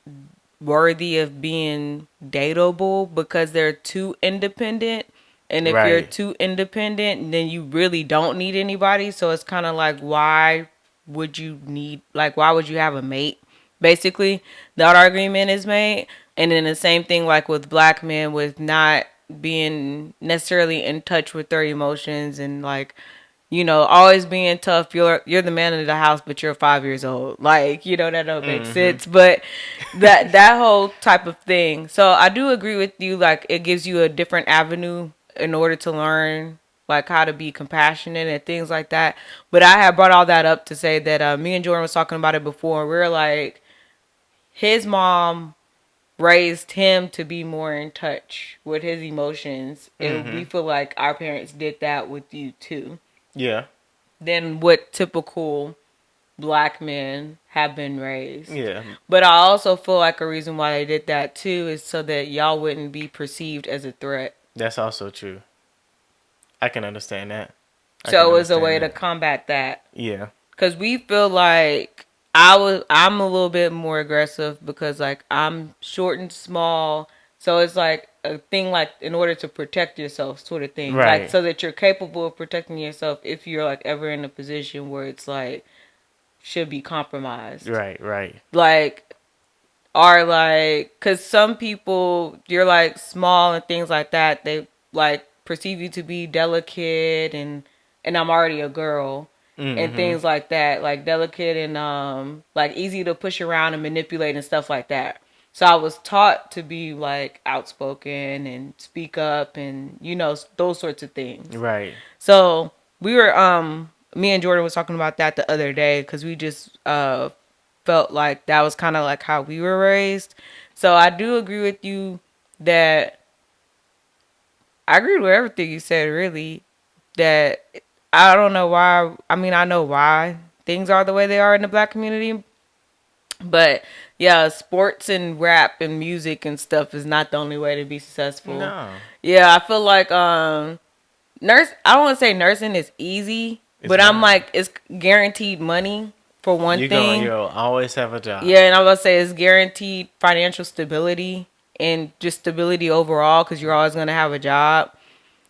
worthy of being dateable because they're too independent. And if you're Right. too independent, then you really don't need anybody. So it's kind of like, why would you have a mate? Basically, that argument is made. And then the same thing, like with black men, with not being necessarily in touch with their emotions and like always being tough. You're the man of the house, but you're 5 years old. Like, that don't make Mm-hmm. sense. But that whole type of thing. So I do agree with you. Like, it gives you a different avenue in order to learn like how to be compassionate and things like that. But I had brought all that up to say that me and Jordan was talking about it before. We are like, his mom raised him to be more in touch with his emotions, and we Mm-hmm. feel like our parents did that with you too. Yeah. than what typical black men have been raised. Yeah, But I also feel like a reason why they did that too is so that y'all wouldn't be perceived as a threat. that's also true. I can understand that. I can So it was a understand way to that. combat that. Yeah. Cause we feel like I'm a little bit more aggressive because like I'm short and small. So it's like a thing like in order to protect yourself sort of thing. Like Right. so that you're capable of protecting yourself if you're like ever in a position where it's like should be compromised. Right. Right. Like are like because some people you're like small and things like that they like perceive you to be delicate and I'm already a girl and Mm-hmm. things like that like delicate and like easy to push around and manipulate and stuff like that. So I was taught to be like outspoken and speak up and you know those sorts of things. Right. So we were me and Jordan was talking about that the other day because we just felt like that was kind of like how we were raised. So I do agree with you that I agree with everything you said really that I don't know why I mean I know why things are the way they are in the black community but yeah sports and rap and music and stuff is not the only way to be successful. No, Yeah, I feel like I don't want to say nursing is easy, it's but I'm not. like it's guaranteed money for one thing. You'll always have a job. Yeah, and I was say it's guaranteed financial stability and just stability overall because you're always gonna have a job.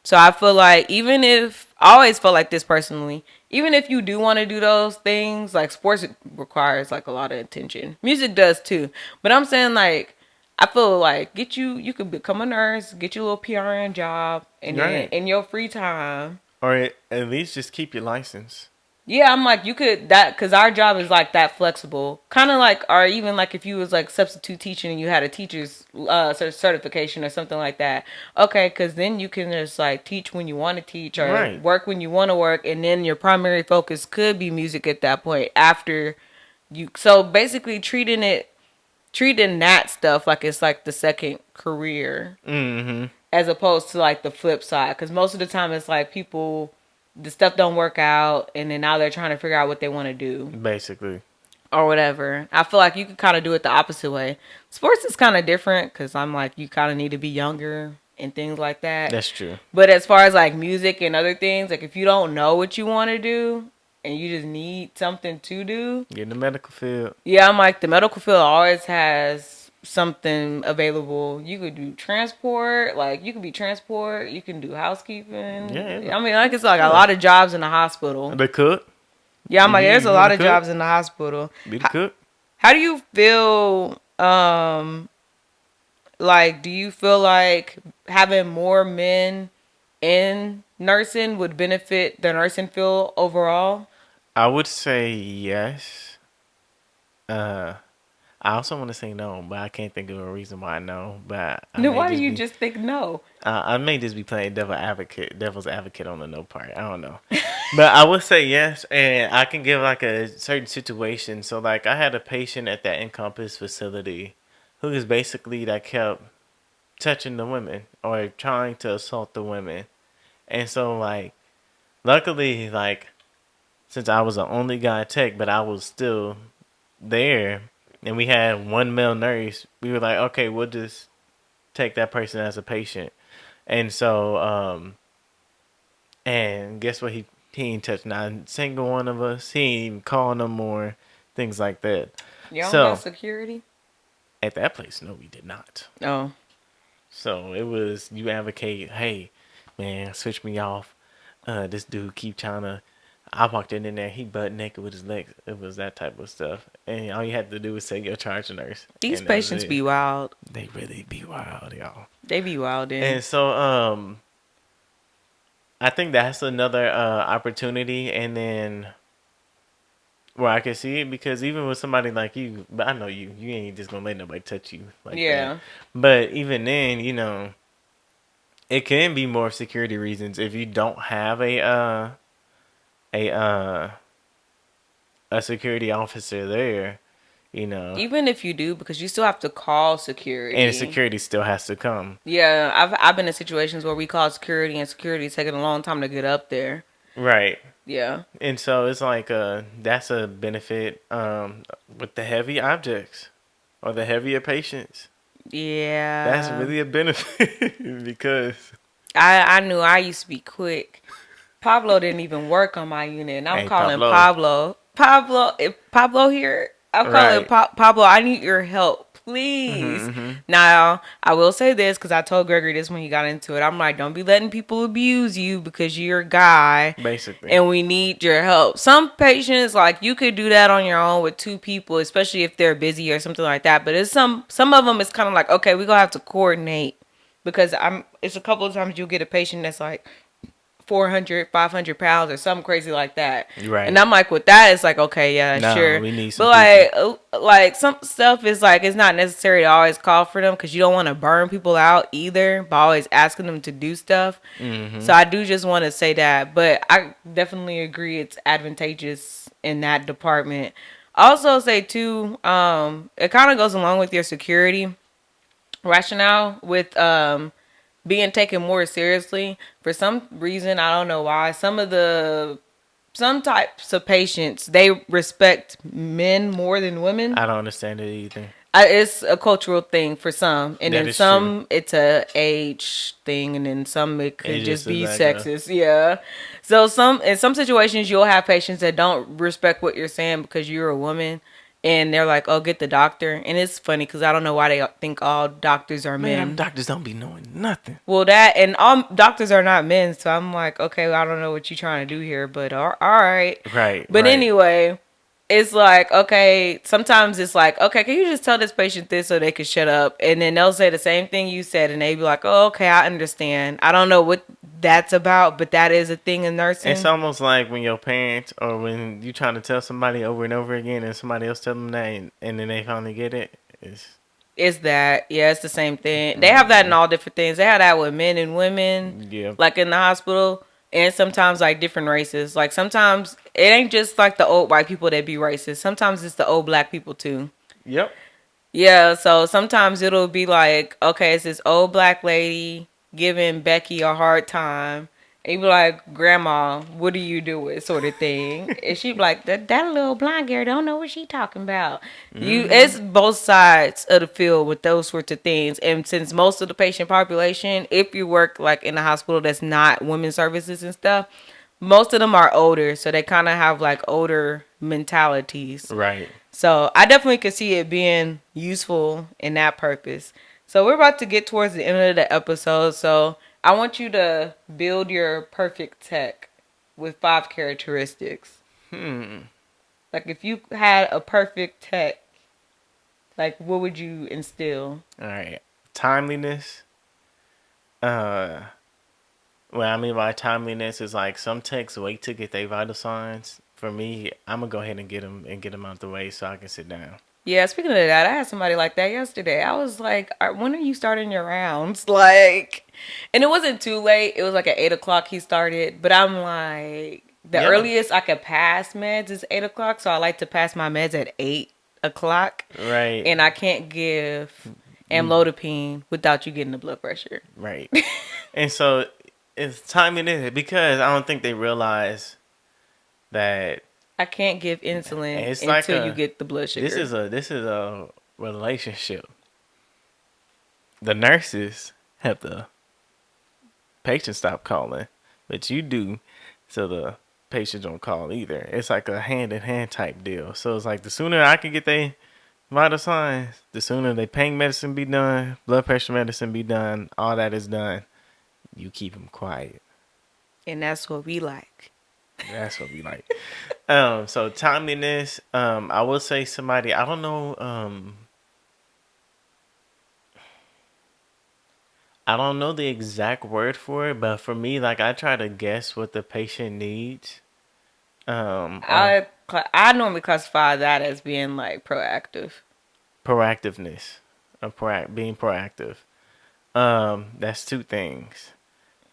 So I feel like even if I always felt like this personally, even if you do want to do those things, like sports requires like a lot of attention. Music does too. But I'm saying like I feel like you could become a nurse, get you a little PRN job, and then Right. in your free time. Or at least just keep your license. Yeah, I'm like you could that because our job is like that flexible, kind of like or even like if you was like substitute teaching and you had a teacher's certification or something like that. Okay, because then you can just like teach when you want to teach or Right. work when you want to work, and then your primary focus could be music at that point after you. So basically, treating that stuff like it's like the second career Mm-hmm. as opposed to like the flip side because most of the time it's like people the stuff don't work out and then now they're trying to figure out what they want to do Basically. or whatever. I feel like you could kind of do it the opposite way. Sports is kind of different because I'm like you kind of need to be younger and things like that. That's true. But as far as like music and other things, like if you don't know what you want to do and you just need something to do, Get in the medical field. yeah, I'm like the medical field always has something available. You could do transport, like you could be transport. You can do housekeeping. Yeah. I mean, like it's like a Yeah. lot of jobs in the hospital. The cook. Yeah, I'm like there's a You lot want of to cook? jobs in the hospital. Be the cook. How do you feel? Like, do you feel like having more men in nursing would benefit the nursing field overall? I would say yes. Uh, I also want to say no, but I can't think of a reason why no. But I Then may why do just you be, just think no? I may just be playing devil's advocate on the no part. I don't know, but I would say yes, and I can give like a certain situation. So like, I had a patient at that Encompass facility, who is basically that kept touching the women or trying to assault the women, and so like, luckily like, since I was the only guy tech, but I was still there, and we had one male nurse, we were like, okay, we'll just take that person as a patient. And so, and guess what? He ain't touched not a single one of us. He ain't even call no more, things like that. Y'all don't got So security? at that place, no, we did not. Oh. So it was you advocate, hey, man, switch me off. This dude keep trying to. I walked in there, he butt naked with his legs. It was that type of stuff, and all you had to do was say your charge nurse. These And that was patients it. be wild. They really be wild, y'all. They be wild in. And so, I think that's another opportunity, and then where I can see it because even with somebody like you, but I know you ain't just gonna let nobody touch you like that. Yeah. But even then, it can be more security reasons if you don't have a a security officer there, Even if you do, because you still have to call security. and security still has to come. Yeah, I've been in situations where we call security and security is taking a long time to get up there. Right. Yeah. And so it's like that's a benefit with the heavy objects or the heavier patients. That's Yeah. really a benefit because I knew I used to be quick. Pablo didn't even work on my unit, and I'm hey calling Pablo. Pablo. Pablo, if Pablo here, I'm calling Right. Pablo. I need your help, please. Mm-hmm. Now, I will say this because I told Gregory this when he got into it. I'm like, don't be letting people abuse you because you're a guy, Basically. and we need your help. Some patients, like, you could do that on your own with two people, especially if they're busy or something like that. But it's some of them. It's kind of like, okay, we gonna have to coordinate because I'm. It's a couple of times you'll get a patient that's like 400, 500 pounds or something crazy like that. And Right. I'm like, with that, it's like, okay, yeah, No, sure. we need some But people. like some stuff is like, it's not necessary to always call for them because you don't want to burn people out either by always asking them to do stuff. Mm-hmm. So I do just want to say that. But I definitely agree it's advantageous in that department. I also say too, it kind of goes along with your security rationale with being taken more seriously. For some reason, I don't know why, some types of patients, they respect men more than women. I don't understand it either. It's a cultural thing for some, and That then is true. some it's a age thing, and then some it It could just just is be like a sexist. Yeah. So some in some situations you'll have patients that don't respect what you're saying because you're a woman, and they're like, "Oh, get the doctor." And it's funny because I don't know why they think all doctors are man. Them men. doctors don't be knowing nothing. Well, that and all doctors are not men, so I'm like, okay, well, I don't know what you're trying to do here, but all right. Right. But Right. anyway, it's like, okay, sometimes it's like, okay, can you just tell this patient this so they can shut up? And then they'll say the same thing you said, and they be like, oh, okay, I understand. I don't know what that's about, but that is a thing in It's nursing. almost like when your parents or when you trying to tell somebody over and over again, and somebody else tell them that, and then they finally get it. It's Is that, yeah, it's the same thing. They have that in all different things. They have that with men and women, yeah. like in the hospital, and sometimes like different races. Like sometimes it ain't just like the old white people that be racist. Sometimes it's the old black people too. Yep. Yeah, so sometimes it'll be like, okay, it's this old black lady giving Becky a hard time. And you be like, Grandma, what are you doing? Sort of thing. And she be like, that little blind girl don't know what she talking about. Mm-hmm. It's both sides of the field with those sorts of things. And since most of the patient population, if you work like in a hospital that's not women's services and stuff, most of them are older. So they kind of have like older mentalities. Right. So I definitely could see it being useful in that purpose. So we're about to get towards the end of the episode. So I want you to build your perfect tech with 5 characteristics. Hmm. Like if you had a perfect tech, like what would you instill? All right. Timeliness. Uh. What I mean by timeliness is like some techs wait to get their vital signs. For me, I'm gonna go ahead and get them out the way so I can sit down. Yeah, speaking of that, I had somebody like that yesterday. I was like, when are you starting your rounds? Like, and it wasn't too late. It was like at 8 o'clock he started. But I'm like, the Yeah. earliest I could pass meds is 8 o'clock. So I like to pass my meds at 8 o'clock. Right. And I can't give You amlodipine without you getting the blood pressure. right. And so it's timeliness because I don't think they realize that I can't give insulin it's like until you a get the blood sugar. this is a relationship. The nurses have the patient stop calling, but you do so the patient don't call either. It's like a hand in hand type deal. So it's like the sooner I can get they vital signs, the sooner they pain medicine be done, blood pressure medicine be done, all that is done. You keep them quiet. And that's what we like. That's what we like. So timeliness. I will say somebody. I don't know. I don't know the exact word for it, but for me, like I try to guess what the patient needs. Or I normally classify that as being like proactive. proactiveness, or being proactive. That's two things.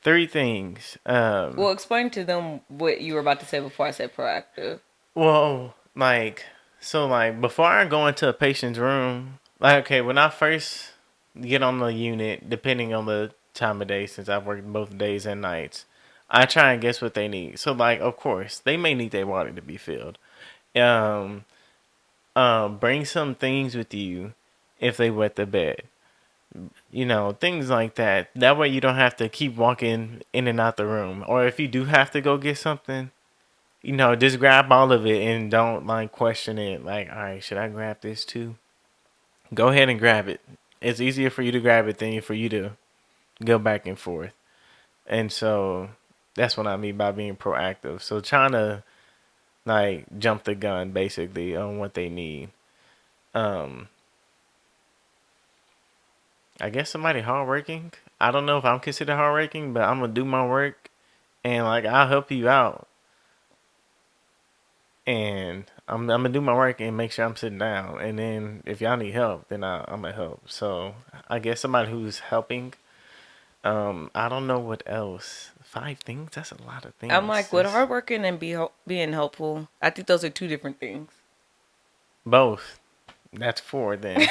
Three things. Well, explain to them what you were about to say before I said proactive. Well, like so, like before I go into a patient's room, like okay, when I first get on the unit, depending on the time of day, since I've worked both days and nights, I try and guess what they need. So like, of course, they may need their water to be filled. Um, bring some things with you if they wet the bed. Things like that. That way you don't have to keep walking in and out the room. Or if you do have to go get something, just grab all of it and don't like question it. Like, all right, should I grab this too? Go ahead and grab it. It's easier for you to grab it than for you to go back and forth. And so that's what I mean by being proactive. So trying to like jump the gun basically on what they need. Um, I guess somebody hardworking. I don't know if I'm considered hardworking, but I'm gonna do my work and like I'll help you out. And I'm gonna do my work and make sure I'm sitting down. And then if y'all need help, then I'm gonna help. So I guess somebody who's helping. I don't know what else. 5 things? That's a lot of I'm things. like, with hardworking and being helpful, I think those are two different things. Both. That's 4 then.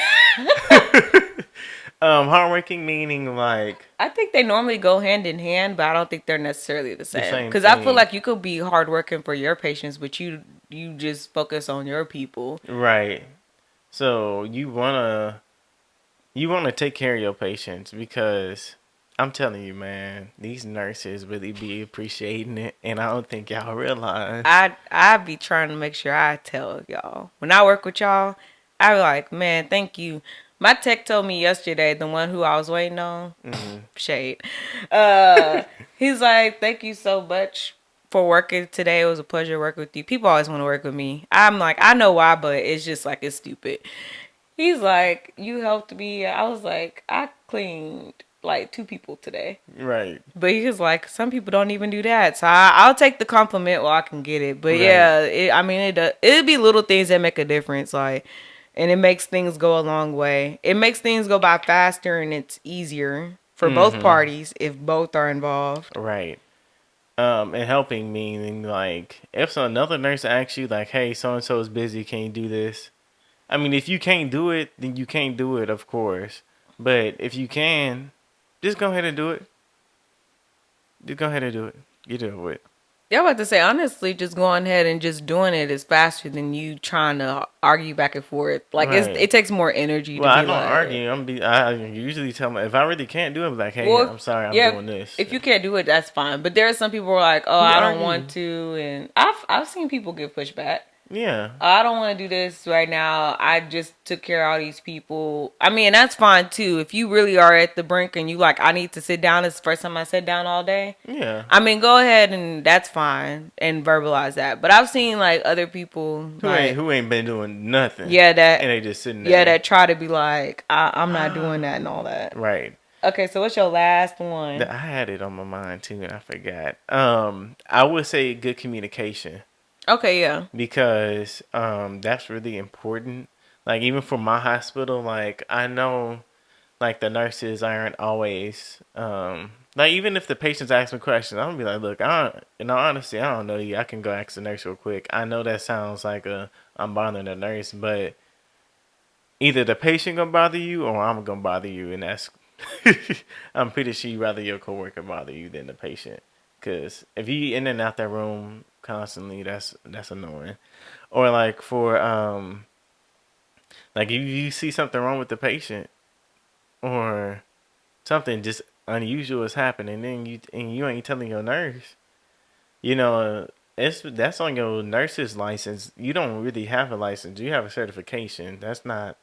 Hardworking meaning like I think they normally go hand in hand, but I don't think they're necessarily the the same. same Because I feel thing. like you could be hardworking for your patients, but you just focus on your people. Right. So you wanna take care of your patients because I'm telling you, man, these nurses really be appreciating it, and I don't think y'all realize. I be trying to make sure I tell y'all when I work with y'all. I be like, man, thank you. My tech told me yesterday, the one who I was waiting on, Hmm. shade. Uh, he's like, thank you so much for working today. It was a pleasure working with you. People always want to work with me. I'm like, I know why, but it's just like it's stupid. He's like, you helped me. I was like, I cleaned like 2 people today. Right. But he was like, some people don't even do that. So I'll take the compliment while I can get it. But Right. yeah, I mean, it'd be little things that make a difference. Like, and it makes things go a long way. It makes things go by faster and it's easier for both Hmm. parties if both are involved. Right. And helping meaning like if so another nurse asks you like, hey, so and so is busy, can you do this? I mean, if you can't do it, then you can't do it, of course. But if you can, just go ahead and do it. Just go ahead and do it. Get it with. Yeah, I'm about to say, honestly, just going ahead and just doing it is faster than you trying to argue back and forth. Like, Right. it takes more energy to Well, I be don't like, argue. I usually tell my if I really can't do it, I'm like, hey, well, I'm sorry, I'm yeah, doing this. if you can't do it, that's fine. But there are some people who are like, oh, Who I don't want argue? to. And I've seen people get pushback. Yeah. I don't want to do this right now. I just took care of all these people. I mean, that's fine too. If you really are at the brink and you like, I need to sit down. It's the first time I sat down all day. Yeah. I mean, go ahead and that's fine and verbalize that. But I've seen like other people Who ain't like, who ain't been doing nothing, yeah, and that, they just sitting yeah, there. that try to be like, I'm not doing Ah. that and all that. Right. Okay, so what's your last one? I had it on my mind too, and I forgot. I would say good communication Okay, yeah. because that's really important. Like even for my hospital, like I know like the nurses aren't always like even if the patients ask me questions, I'm gonna be like, look, in all honesty, I don't know you. I can go ask the nurse real quick. I know that sounds like I'm bothering the nurse, but either the patient gonna bother you or I'm gonna bother you, and that's I'm pretty sure you rather your coworker bother you than the patient. Cause if you in and out that room constantly, that's annoying. Or like for like if you see something wrong with the patient or something just unusual is happening, and you ain't telling your nurse, that's on your nurse's license. You don't really have a license. You have a certification. That's not.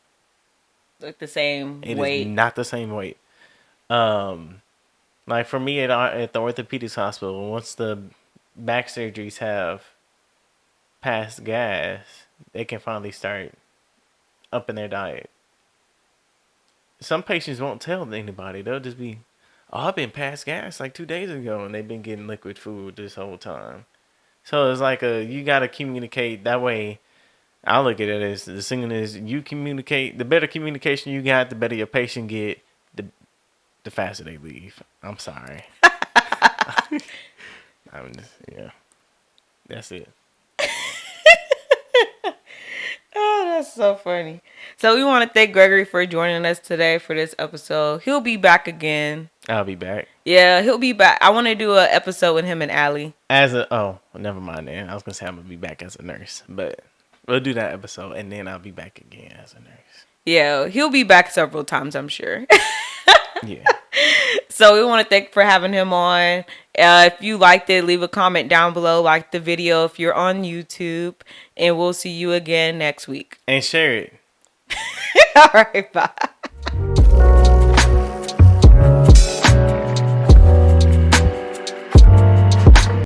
Like the same It is weight. not the same weight. Um, like for me at the orthopedics hospital, once the back surgeries have passed gas, they can finally start upping their diet. Some patients won't tell anybody. They'll just be, "Oh, I've been past gas like 2 days ago," and they've been getting liquid food this whole time. So it's like you gotta communicate that way. I look at it as the thing is you communicate. The better communication you got, the better your patient get. The the faster they leave. I'm sorry. Yeah, that's it. Oh, That's so funny. So we want to thank Gregory for joining us today for this episode. He'll be back again. I'll be back. Yeah, he'll be back. I want to do an episode with him and Allie. Never mind then. I was gonna say I'm gonna be back as a nurse, but we'll do that episode and then I'll be back again as a nurse. Yeah, he'll be back several times, I'm sure. Yeah. So we want to thank for having him on. If you liked it, leave a comment down below. Like the video if you're on YouTube. And we'll see you again next week. And share it. All right, bye.